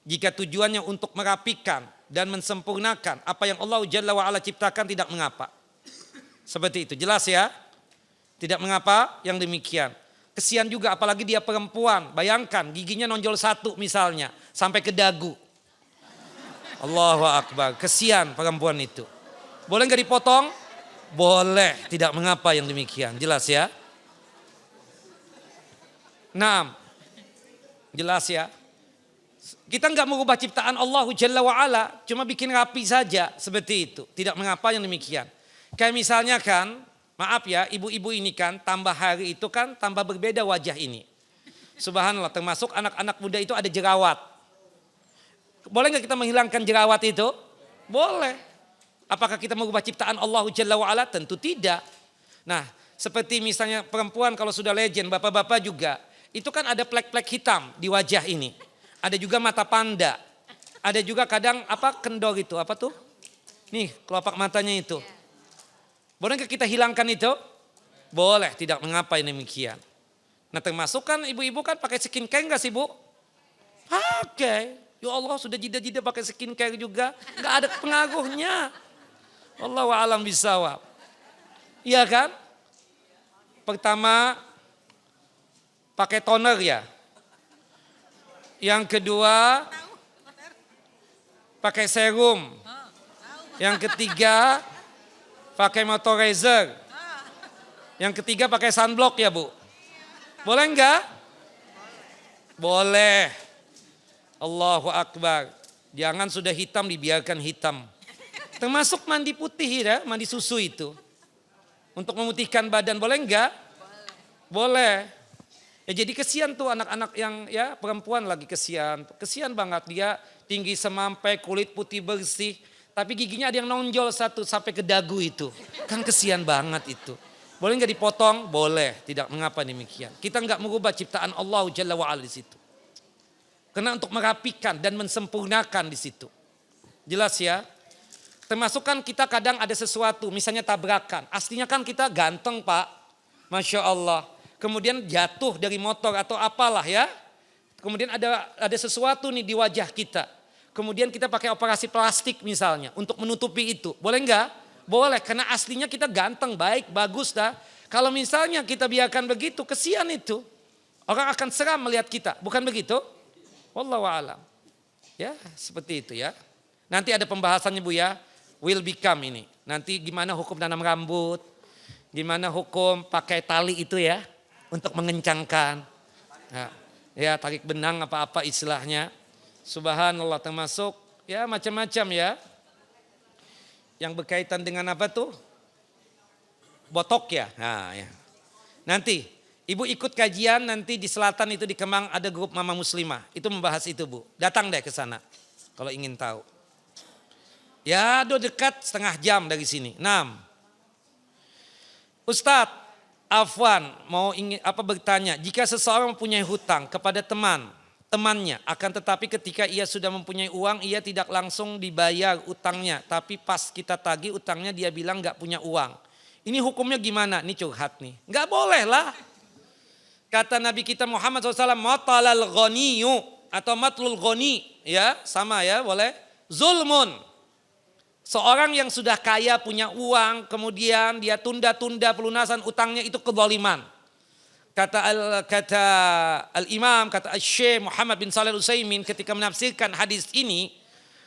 Jika tujuannya untuk merapikan dan mensempurnakan apa yang Allah Jalla wa'ala ciptakan, tidak mengapa. Seperti itu, jelas ya? Tidak mengapa yang demikian. Kesian juga apalagi dia perempuan. Bayangkan giginya nonjol satu misalnya sampai ke dagu. Allahu Akbar, kesian perempuan itu. Boleh enggak dipotong? Boleh, tidak mengapa yang demikian. Jelas ya? Nah, jelas ya. Kita enggak mengubah ciptaan Allah Jalla wa'ala, cuma bikin rapi saja seperti itu. Tidak mengapa yang demikian. Kayak misalnya kan, maaf ya, ibu-ibu ini kan tambah hari itu kan tambah berbeda wajah ini. Subhanallah, termasuk anak-anak muda itu ada jerawat. Boleh enggak kita menghilangkan jerawat itu? Boleh. Apakah kita mengubah ciptaan Allah Jalla wa'ala? Tentu tidak. Nah, seperti misalnya perempuan kalau sudah legend, bapak-bapak juga. Itu kan ada plek-plek hitam di wajah ini. Ada juga mata panda. Ada juga kadang kendor itu, apa tuh? Nih, kelopak matanya itu. Boleh nggak kita hilangkan itu? Boleh, tidak mengapa yang demikian. Nah termasuk kan ibu-ibu kan pakai skincare nggak sih Bu? Pakai. Ya Allah sudah jida-jida pakai skincare juga. Nggak ada pengaruhnya. Wallahu a'lam bishawab. Iya kan? Pertama pakai toner ya. Yang kedua pakai serum. Yang ketiga pakai moisturizer. Yang ketiga pakai sunblock ya Bu. Boleh enggak? Boleh. Allahu Akbar. Jangan sudah hitam dibiarkan hitam. Termasuk mandi putih ya, mandi susu itu. Untuk memutihkan badan boleh enggak? Boleh. Ya jadi kesian tuh anak-anak yang ya perempuan lagi kesian. Kesian banget dia tinggi semampai, kulit putih bersih. Tapi giginya ada yang nonjol satu sampai ke dagu itu. Kan kesian banget itu. Boleh nggak dipotong? Boleh. Tidak mengapa demikian. Kita nggak mengubah ciptaan Allah Jalla wa'ala di situ. Karena untuk merapikan dan mensempurnakan di situ. Jelas ya? Termasuk kan kita kadang ada sesuatu, misalnya tabrakan. Aslinya kan kita ganteng Pak, Masya Allah. Kemudian jatuh dari motor atau apalah ya. Kemudian ada sesuatu nih di wajah kita. Kemudian kita pakai operasi plastik misalnya untuk menutupi itu. Boleh enggak? Boleh, karena aslinya kita ganteng, baik, bagus dah. Kalau misalnya kita biarkan begitu, kesian itu. Orang akan seram melihat kita, bukan begitu? Wallahu a'lam. Ya, seperti itu ya. Nanti ada pembahasannya Bu ya. Will become ini. Nanti gimana hukum tanam rambut, gimana hukum pakai tali itu ya untuk mengencangkan. Nah, ya tarik benang apa-apa istilahnya. Subhanallah, termasuk ya macam-macam ya. Yang berkaitan dengan apa tuh? Botok ya. Nah, ya. Nanti Ibu ikut kajian nanti di selatan itu di Kemang ada grup Mama Muslimah. Itu membahas itu Bu. Datang deh ke sana kalau ingin tahu. Ya, dekat setengah jam dari sini. 6. Ustadz, Afwan mau bertanya, jika seseorang mempunyai hutang kepada temannya, akan tetapi ketika ia sudah mempunyai uang, ia tidak langsung dibayar utangnya, tapi pas kita tagih utangnya dia bilang nggak punya uang. Ini hukumnya gimana? Ini curhat nih. Nggak boleh lah. Kata Nabi kita Muhammad SAW, matalal ghaniyu atau matlul ghani, ya sama ya boleh. Zulmun. Seorang yang sudah kaya punya uang kemudian dia tunda-tunda pelunasan utangnya itu kezaliman. Kata Al-Imam, kata Syekh Muhammad bin Shalih Al-Utsaimin ketika menafsirkan hadis ini,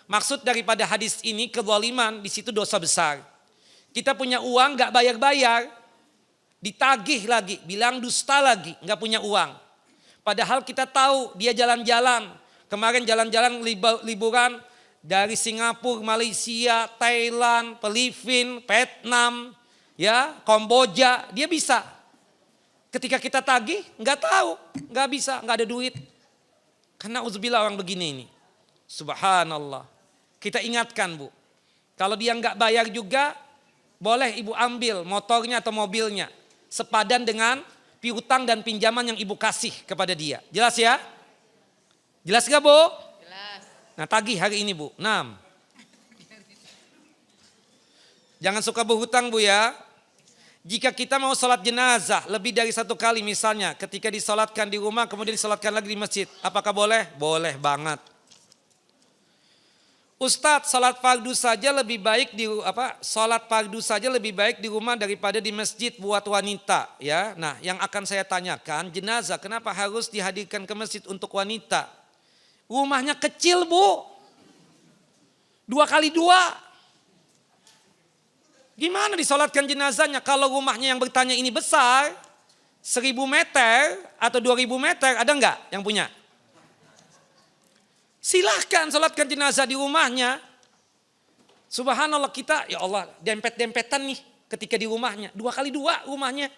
maksud daripada hadis ini kezaliman, di situ dosa besar. Kita punya uang gak bayar-bayar, ditagih lagi, bilang dusta lagi, gak punya uang. Padahal kita tahu dia jalan-jalan, kemarin jalan-jalan liburan, dari Singapura, Malaysia, Thailand, Filipina, Vietnam, ya, Kamboja, dia bisa. Ketika kita tagih, nggak tahu, nggak bisa, nggak ada duit. Karena uzubillah orang begini ini. Subhanallah. Kita ingatkan Bu, kalau dia nggak bayar juga, boleh Ibu ambil motornya atau mobilnya, sepadan dengan piutang dan pinjaman yang Ibu kasih kepada dia. Jelas ya? Jelas nggak Bu? Nah tagih hari ini Bu. 6. Jangan suka berhutang Bu ya. Jika kita mau sholat jenazah lebih dari 1 kali misalnya. Ketika disolatkan di rumah kemudian disolatkan lagi di masjid. Apakah boleh? Boleh banget. Ustadz, sholat fardu saja lebih baik di rumah daripada di masjid buat wanita ya. Nah yang akan saya tanyakan, jenazah kenapa harus dihadirkan ke masjid untuk wanita? Rumahnya kecil Bu, 2x2. Gimana disolatkan jenazahnya kalau rumahnya yang bertanya ini besar, 1000 meter atau 2000 meter, ada enggak yang punya? Silahkan solatkan jenazah di rumahnya. Subhanallah kita, ya Allah dempet-dempetan nih ketika di rumahnya, 2x2 rumahnya.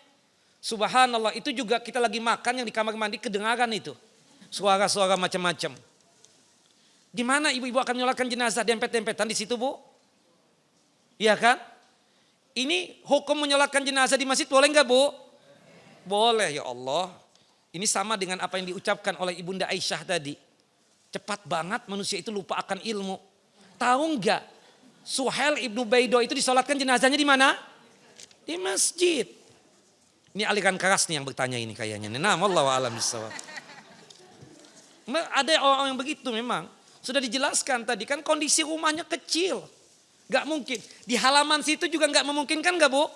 Subhanallah itu juga kita lagi makan yang di kamar mandi kedengaran itu. Suara-suara macam-macam. Gimana ibu-ibu akan menyolatkan jenazah dempet-dempetan di situ Bu? Iya kan? Ini hukum menyolatkan jenazah di masjid boleh enggak Bu? Boleh ya Allah. Ini sama dengan apa yang diucapkan oleh Ibunda Aisyah tadi. Cepat banget manusia itu lupa akan ilmu. Tahu enggak? Suhail ibnu Baido itu disolatkan jenazahnya di mana? Di masjid. Ini aliran keras nih yang bertanya ini kayaknya. Nah, wallahu a'lam bishawab. Ada orang-orang yang begitu memang. Sudah dijelaskan tadi kan kondisi rumahnya kecil. Gak mungkin. Di halaman situ juga gak memungkinkan gak Bu?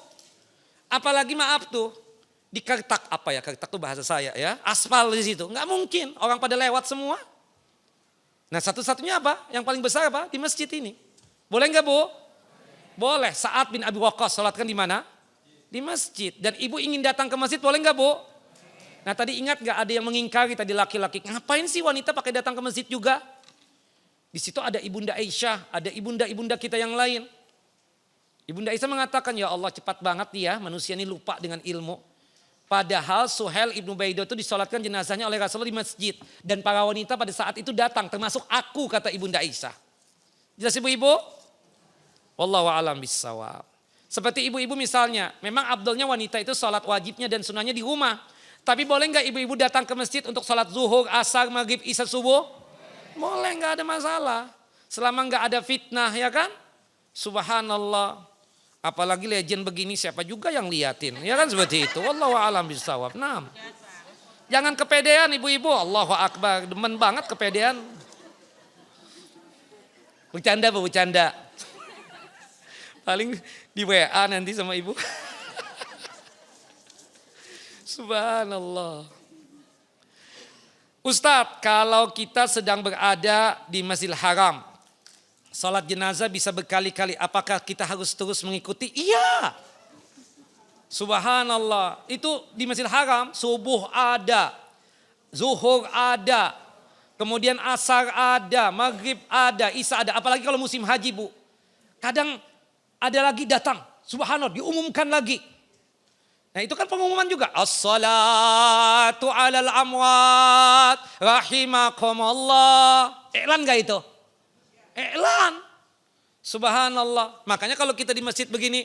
Apalagi maaf tuh. Di kertak apa ya? Kertak tuh bahasa saya ya. Aspal di situ. Gak mungkin. Orang pada lewat semua. Nah satu-satunya apa? Yang paling besar apa? Di masjid ini. Boleh gak Bu? Boleh. Sa'ad bin Abi Waqqas salatkan di mana? Di masjid. Dan ibu ingin datang ke masjid boleh gak Bu? Nah tadi ingat gak ada yang mengingkari tadi laki-laki. Ngapain sih wanita pakai datang ke masjid juga? Di situ ada Ibunda Aisyah, ada ibunda-ibunda kita yang lain. Ibunda Aisyah mengatakan, ya Allah cepat banget ya manusia ini lupa dengan ilmu. Padahal Suhail ibnu Baido itu disolatkan jenazahnya oleh Rasulullah di masjid. Dan para wanita pada saat itu datang, termasuk aku kata Ibunda Aisyah. Jelas ibu-ibu? Wallahu a'lam bishawab. Seperti ibu-ibu misalnya, memang abdulnya wanita itu sholat wajibnya dan sunnahnya di rumah. Tapi boleh nggak ibu-ibu datang ke masjid untuk sholat zuhur, asar, maghrib, isya, subuh? Boleh, nggak ada masalah. Selama nggak ada fitnah ya kan? Subhanallah. Apalagi legend begini siapa juga yang liatin. Ya kan seperti itu. Wallahu a'lam bishawab. Nah. Jangan kepedean ibu-ibu. Allahu akbar. Demen banget kepedean. Bercanda bu, bercanda. Paling di WA nanti sama ibu. Subhanallah. Ustadz, kalau kita sedang berada di Masjidil Haram, salat jenazah bisa berkali-kali, apakah kita harus terus mengikuti? Iya. Subhanallah. Itu di Masjidil Haram, subuh ada, zuhur ada, kemudian asar ada, maghrib ada, isya ada. Apalagi kalau musim haji bu. Kadang ada lagi datang, subhanallah, diumumkan lagi. Nah itu kan pengumuman juga. As-salatu alal amwat rahimakumullah. Iklan gak itu? Iklan. Subhanallah. Makanya kalau kita di masjid begini,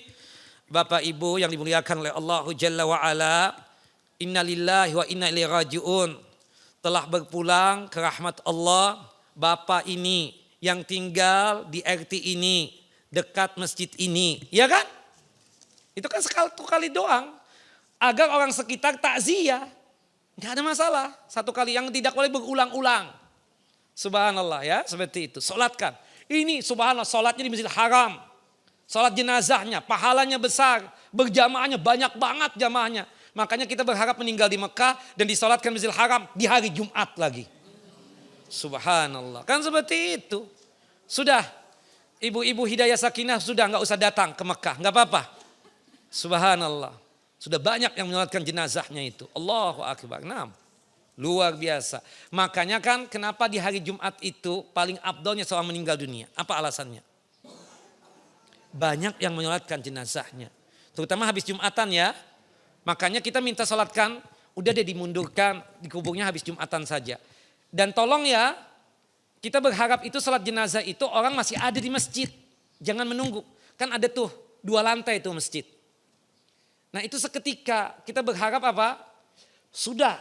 Bapak Ibu yang dimuliakan oleh Allah Jalla wa'ala, inna lillahi wa inna ilaihi raji'un. Telah berpulang ke rahmat Allah Bapak ini yang tinggal di RT ini, dekat masjid ini. Ya kan? Itu kan satu kali doang. Agar orang sekitar takziah. Gak ada masalah. Satu kali yang tidak boleh berulang-ulang. Subhanallah ya, seperti itu. Solatkan. Ini subhanallah, solatnya di Masjidil Haram. Solat jenazahnya, pahalanya besar. Berjamaahnya banyak banget jamaahnya. Makanya kita berharap meninggal di Mekah dan disolatkan di Masjidil Haram di hari Jumat lagi. Subhanallah. Kan seperti itu. Sudah, ibu-ibu Hidayah Sakinah sudah gak usah datang ke Mekah. Gak apa-apa. Subhanallah. Sudah banyak yang menyolatkan jenazahnya itu. Allahu Akbar. Nah, luar biasa. Makanya kan kenapa di hari Jumat itu paling afdolnya seorang meninggal dunia. Apa alasannya? Banyak yang menyolatkan jenazahnya. Terutama habis Jumatan ya. Makanya kita minta solatkan. Udah deh dimundurkan. Dikuburnya habis Jumatan saja. Dan tolong ya. Kita berharap itu salat jenazah itu orang masih ada di masjid. Jangan menunggu. Kan ada tuh 2 lantai tuh masjid. Nah itu seketika kita berharap apa? Sudah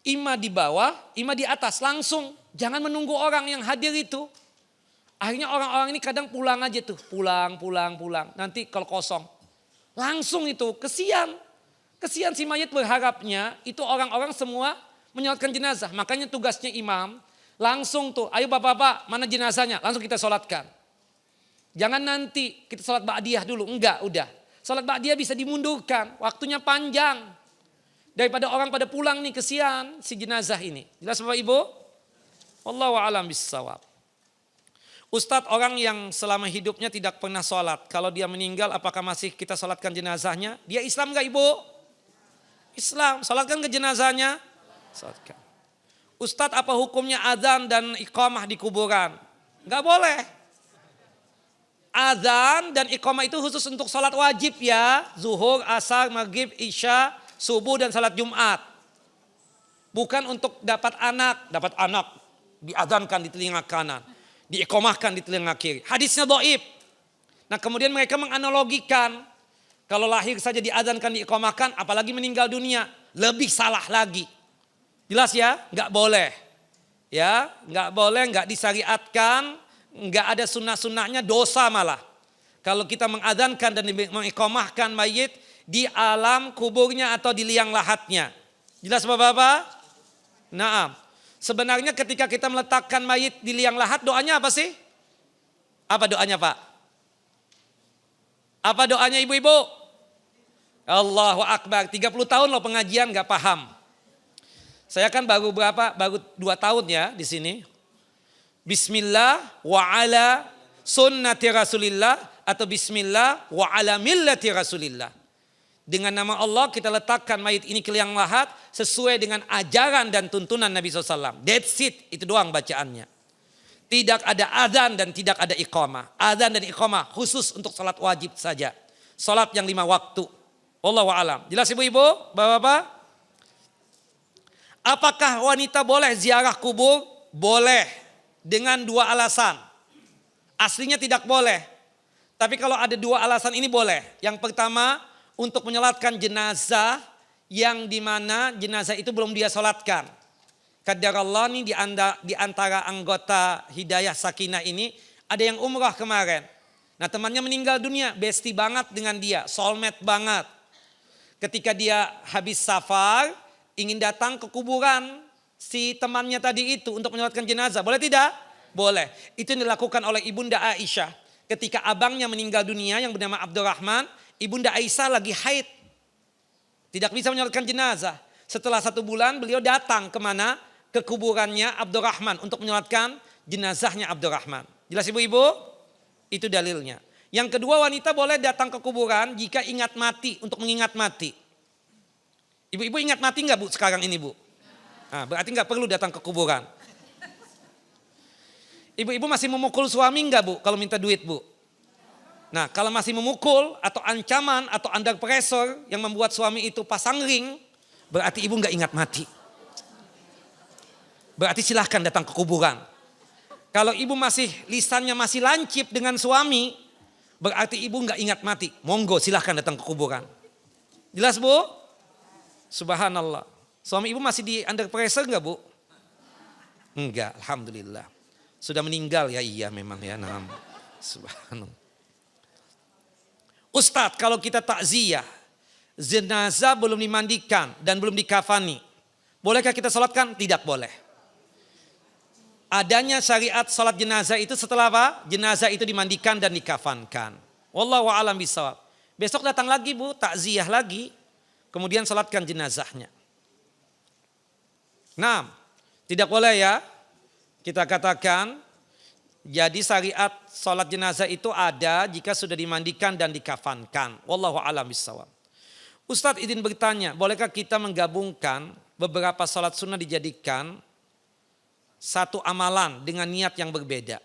imam di bawah, imam di atas langsung. Jangan menunggu orang yang hadir itu. Akhirnya orang-orang ini kadang pulang aja tuh. Pulang. Nanti kalau kosong. Langsung itu kesian. Kesian si mayat berharapnya itu orang-orang semua menyolatkan jenazah. Makanya tugasnya imam langsung tuh. Ayo bapak-bapak mana jenazahnya? Langsung kita solatkan. Jangan nanti kita solat ba'diyah dulu. Enggak udah. Salat ba'diyah bisa dimundurkan, waktunya panjang. Daripada orang pada pulang nih, kesian si jenazah ini. Jelas Bapak Ibu? Wallahu a'lam bissawab. Ustadz, orang yang selama hidupnya tidak pernah sholat, kalau dia meninggal apakah masih kita sholatkan jenazahnya? Dia Islam gak Ibu? Islam, sholatkan ke jenazahnya? Sholatkan. Ustadz, apa hukumnya azan dan iqamah di kuburan? Gak boleh. Azan dan iqamah itu khusus untuk salat wajib ya. Zuhur, asar, maghrib, isya, subuh dan salat Jumat. Bukan untuk dapat anak diazankan di telinga kanan, diiqamahkan di telinga kiri. Hadisnya dhaif. Nah kemudian mereka menganalogikan. Kalau lahir saja diazankan, diiqamahkan, apalagi meninggal dunia. Lebih salah lagi. Jelas ya? Gak boleh. Ya, gak boleh, gak disyariatkan. Enggak ada sunnah-sunnahnya, dosa malah. Kalau kita mengadzankan dan mengiqamahkan mayit di alam kuburnya atau di liang lahatnya. Jelas Bapak-bapak? Naam. Sebenarnya ketika kita meletakkan mayit di liang lahat, doanya apa sih? Apa doanya Pak? Apa doanya ibu-ibu? Allahu Akbar. 30 tahun loh pengajian gak paham. Saya kan baru 2 tahun ya di sini. Bismillah wa ala sunnati Rasulillah atau bismillah wa ala millati Rasulillah. Dengan nama Allah kita letakkan mayit ini ke liang lahat sesuai dengan ajaran dan tuntunan Nabi SAW. That's it, itu doang bacaannya. Tidak ada azan dan tidak ada iqamah. Azan dan iqamah khusus untuk salat wajib saja. Salat yang 5 waktu. Wallahu a'lam. Jelas ibu-ibu, bapak-bapak? Apakah wanita boleh ziarah kubur? Boleh. Dengan 2 alasan. Aslinya tidak boleh. Tapi kalau ada 2 alasan ini boleh. Yang pertama untuk menyolatkan jenazah yang dimana jenazah itu belum dia solatkan. Qadarallah nih di antara anggota Hidayah Sakinah ini ada yang umrah kemarin. Nah temannya meninggal dunia, bestie banget dengan dia, soulmate banget. Ketika dia habis safar, ingin datang ke kuburan si temannya tadi itu untuk menyolatkan jenazah. Boleh tidak? Boleh. Itu yang dilakukan oleh Ibunda Aisyah. Ketika abangnya meninggal dunia yang bernama Abdurrahman, Ibunda Aisyah lagi haid. Tidak bisa menyolatkan jenazah. Setelah 1 bulan beliau datang kemana? Ke kuburannya Abdurrahman untuk menyolatkan jenazahnya Abdurrahman. Jelas ibu-ibu? Itu dalilnya. Yang kedua, wanita boleh datang ke kuburan jika ingat mati, untuk mengingat mati. Ibu-ibu ingat mati enggak Bu sekarang ini Bu? Nah, berarti enggak perlu datang ke kuburan. Ibu-ibu masih memukul suami enggak Bu kalau minta duit Bu? Nah kalau masih memukul atau ancaman atau under pressure yang membuat suami itu pasang ring, berarti ibu enggak ingat mati. Berarti silahkan datang ke kuburan. Kalau ibu lisannya masih lancip dengan suami, berarti ibu enggak ingat mati. Monggo silahkan datang ke kuburan. Jelas Bu? Subhanallah. Suami ibu masih di under pressure enggak Bu? Enggak, alhamdulillah. Sudah meninggal ya, iya memang ya. Nah, subhanallah. Ustadz, kalau kita takziah, jenazah belum dimandikan dan belum dikafani, bolehkah kita salatkan? Tidak boleh. Adanya syariat salat jenazah itu setelah apa? Jenazah itu dimandikan dan dikafankan. Wallahu a'lam bishawab. Besok datang lagi Bu, takziah lagi, kemudian salatkan jenazahnya. Nah, tidak boleh ya. Kita katakan, jadi syariat salat jenazah itu ada jika sudah dimandikan dan dikafankan. Wallahu a'lam bishawab. Ustadz izin bertanya, bolehkah kita menggabungkan beberapa salat sunnah dijadikan satu amalan dengan niat yang berbeda?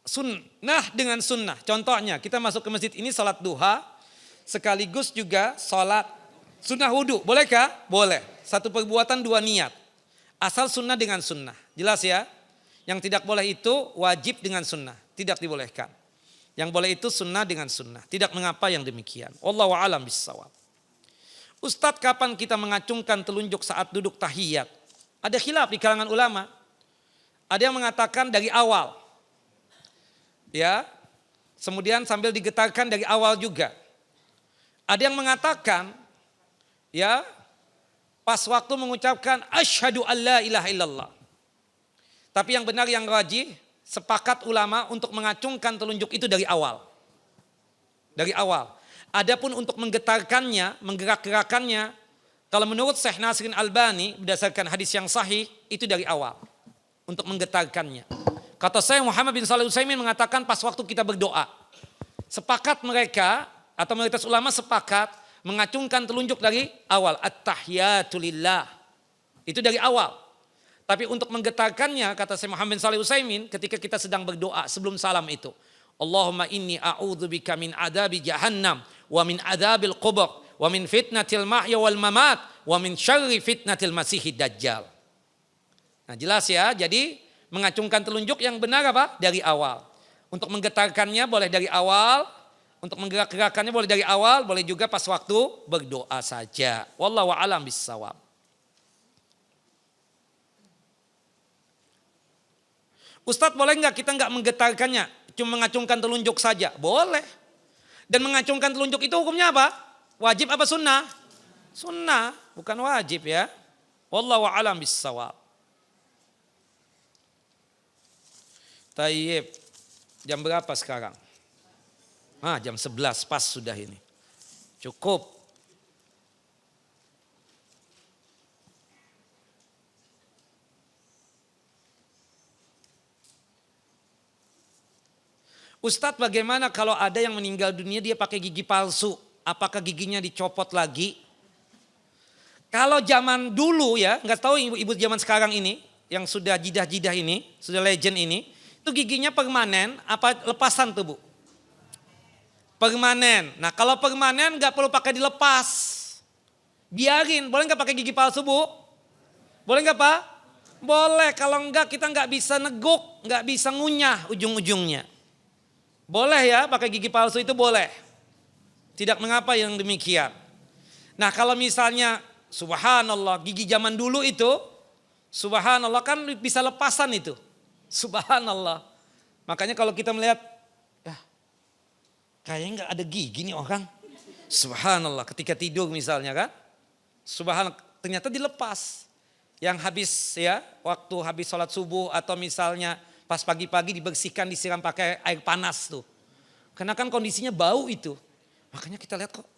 Sunnah dengan sunnah. Contohnya kita masuk ke masjid ini salat duha sekaligus juga salat sunnah wudhu. Bolehkah? Boleh. Satu perbuatan 2 niat. Asal sunnah dengan sunnah. Jelas ya? Yang tidak boleh itu wajib dengan sunnah. Tidak dibolehkan. Yang boleh itu sunnah dengan sunnah. Tidak mengapa yang demikian. Wallahu a'lam bishawab. Ustadz, kapan kita mengacungkan telunjuk saat duduk tahiyat? Ada khilaf di kalangan ulama. Ada yang mengatakan dari awal. Ya. Kemudian sambil digetarkan dari awal juga. Ada yang mengatakan ya, pas waktu mengucapkan asyhadu alla ilaha illallah. Tapi yang benar yang rajih, sepakat ulama untuk mengacungkan telunjuk itu dari awal. Dari awal. Adapun untuk menggetarkannya, menggerak-gerakannya, kalau menurut Syekh Nasiruddin Albani berdasarkan hadis yang sahih, itu dari awal. Untuk menggetarkannya. Kata saya Muhammad bin Shalih Al-Utsaimin mengatakan pas waktu kita berdoa. Sepakat mereka atau mayoritas ulama sepakat mengacungkan telunjuk dari awal. At-tahiyatu lillah. Itu dari awal. Tapi untuk menggetarkannya kata saya Muhammad bin Shalih Al-Utsaimin ketika kita sedang berdoa sebelum salam itu. Allahumma inni a'udzubika min adabi jahannam wa min adabil qubur wa min fitnatil mahya wal mamat wa min syarri fitnatil masihid dajjal. Nah jelas ya, jadi mengacungkan telunjuk yang benar apa? Dari awal. Untuk menggetarkannya boleh dari awal, untuk menggerak-gerakannya boleh dari awal, boleh juga pas waktu berdoa saja. Wallahu a'lam bishawab. Ustadz, boleh enggak kita enggak menggetarkannya, cuma mengacungkan telunjuk saja? Boleh. Dan mengacungkan telunjuk itu hukumnya apa? Wajib apa sunnah? Sunnah, bukan wajib ya. Wallahu a'lam bishawab. Tayyib, jam berapa sekarang? Jam 11 pas sudah ini. Cukup. Ustadz, bagaimana kalau ada yang meninggal dunia dia pakai gigi palsu? Apakah giginya dicopot lagi? Kalau zaman dulu ya, nggak tahu ibu-ibu zaman sekarang ini, yang sudah jidah-jidah ini, sudah legend ini, itu giginya permanen apa lepasan tuh Bu? Permanen. Nah kalau permanen nggak perlu pakai dilepas. Biarin, boleh nggak pakai gigi palsu Bu? Boleh nggak Pak? Boleh, kalau enggak kita nggak bisa neguk, nggak bisa ngunyah ujung-ujungnya. Boleh ya pakai gigi palsu itu boleh. Tidak mengapa yang demikian. Nah kalau misalnya subhanallah gigi zaman dulu itu, subhanallah kan bisa lepasan itu. Subhanallah. Makanya kalau kita melihat, kayaknya nggak ada gigi nih orang. Subhanallah, ketika tidur misalnya kan. Subhanallah, ternyata dilepas. Yang habis ya, waktu habis sholat subuh atau misalnya pas pagi-pagi dibersihkan, disiram pakai air panas tuh. Karena kan kondisinya bau itu. Makanya kita lihat kok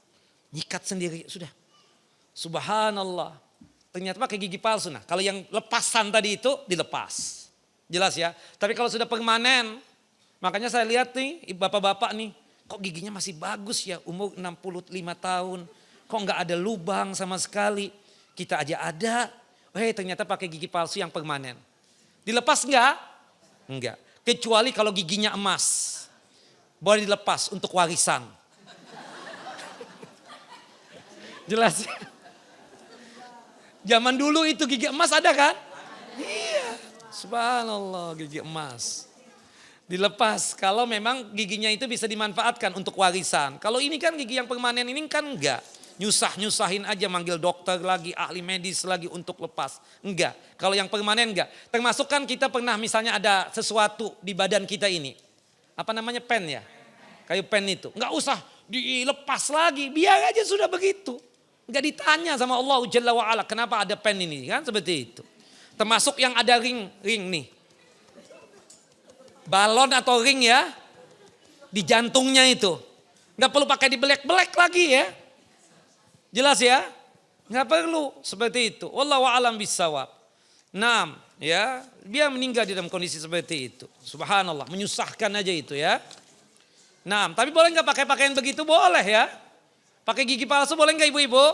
nyikat sendiri, sudah. Subhanallah. Ternyata pakai gigi palsu. Nah, kalau yang lepasan tadi itu dilepas. Jelas ya. Tapi kalau sudah permanen, makanya saya lihat nih bapak-bapak nih, kok giginya masih bagus ya, umur 65 tahun. Kok nggak ada lubang sama sekali. Kita aja ada. Ternyata pakai gigi palsu yang permanen. Dilepas enggak? Enggak. Kecuali kalau giginya emas. Boleh dilepas untuk warisan. Jelas ya? Zaman dulu itu gigi emas ada kan? Iya. Subhanallah, gigi emas. Dilepas kalau memang giginya itu bisa dimanfaatkan untuk warisan. Kalau ini kan gigi yang permanen ini kan enggak. Nyusahin aja, manggil dokter lagi, ahli medis lagi untuk lepas. Enggak, kalau yang permanen enggak. Termasuk kan kita pernah misalnya ada sesuatu di badan kita ini. Apa namanya, pen ya? Kayu pen itu. Enggak usah dilepas lagi, biar aja sudah begitu. Enggak ditanya sama Allah Jalla wa'ala, kenapa ada pen ini, kan seperti itu. Termasuk yang ada ring nih. Balon atau ring ya, di jantungnya itu. Enggak perlu pakai dibelek-belek lagi ya. Jelas ya? Nggak perlu seperti itu. Wallahu a'lam bissawab. Naam, ya, dia meninggal di dalam kondisi seperti itu. Subhanallah, menyusahkan aja itu ya. Naam, tapi boleh nggak pakai pakaian begitu? Boleh ya. Pakai gigi palsu boleh nggak ibu-ibu?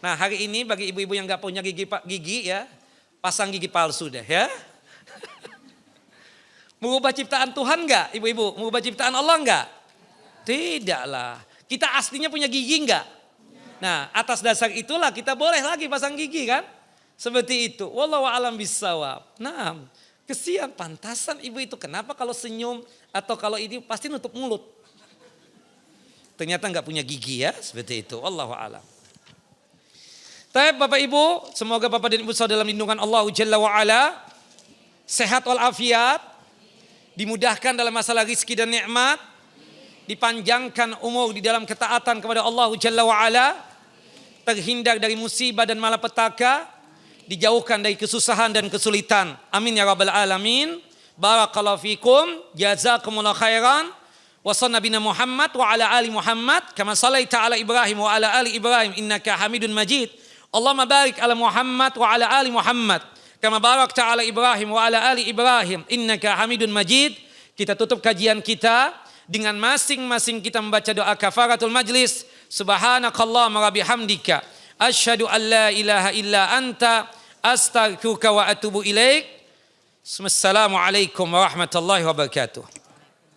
Nah, hari ini bagi ibu-ibu yang nggak punya gigi ya, pasang gigi palsu deh ya. Mengubah ciptaan Tuhan nggak, ibu-ibu? Mengubah ciptaan Allah nggak? Tidaklah. Kita aslinya punya gigi nggak? Nah, atas dasar itulah kita boleh lagi pasang gigi kan? Seperti itu. Wallahu a'lam bissawab. Nah, kesian pantasan ibu itu. Kenapa kalau senyum atau kalau ini pasti nutup mulut. Ternyata nggak punya gigi ya, seperti itu. Wallahu a'lam. Baik Bapak Ibu, semoga Bapak dan Ibu saudara dalam lindungan Allah Jalla wa'ala. Sehat walafiat. Dimudahkan dalam masalah rizki dan nikmat. Dipanjangkan umur di dalam ketaatan kepada Allah Jalla wa'ala. Terhindar dari musibah dan malapetaka, dijauhkan dari kesusahan dan kesulitan. Amin ya rabbal alamin. Barakallahu fikum, jazakumullah khairan. Wa sallallahu Muhammad wa ala ali Muhammad kama sallaita ala Ibrahim wa ala ali Ibrahim innaka Hamidun Majid. Allahumma barik ala Muhammad wa ala ali Muhammad kama barakta ala Ibrahim wa ala ali Ibrahim innaka Hamidun Majid. Kita tutup kajian kita dengan masing-masing kita membaca doa kafaratul majlis. Subhanakallahumma wa bihamdika asyhadu an la ilaha illa anta astaghfiruka wa atubu ilaik. Wassalamualaikum warahmatullahi wabarakatuh.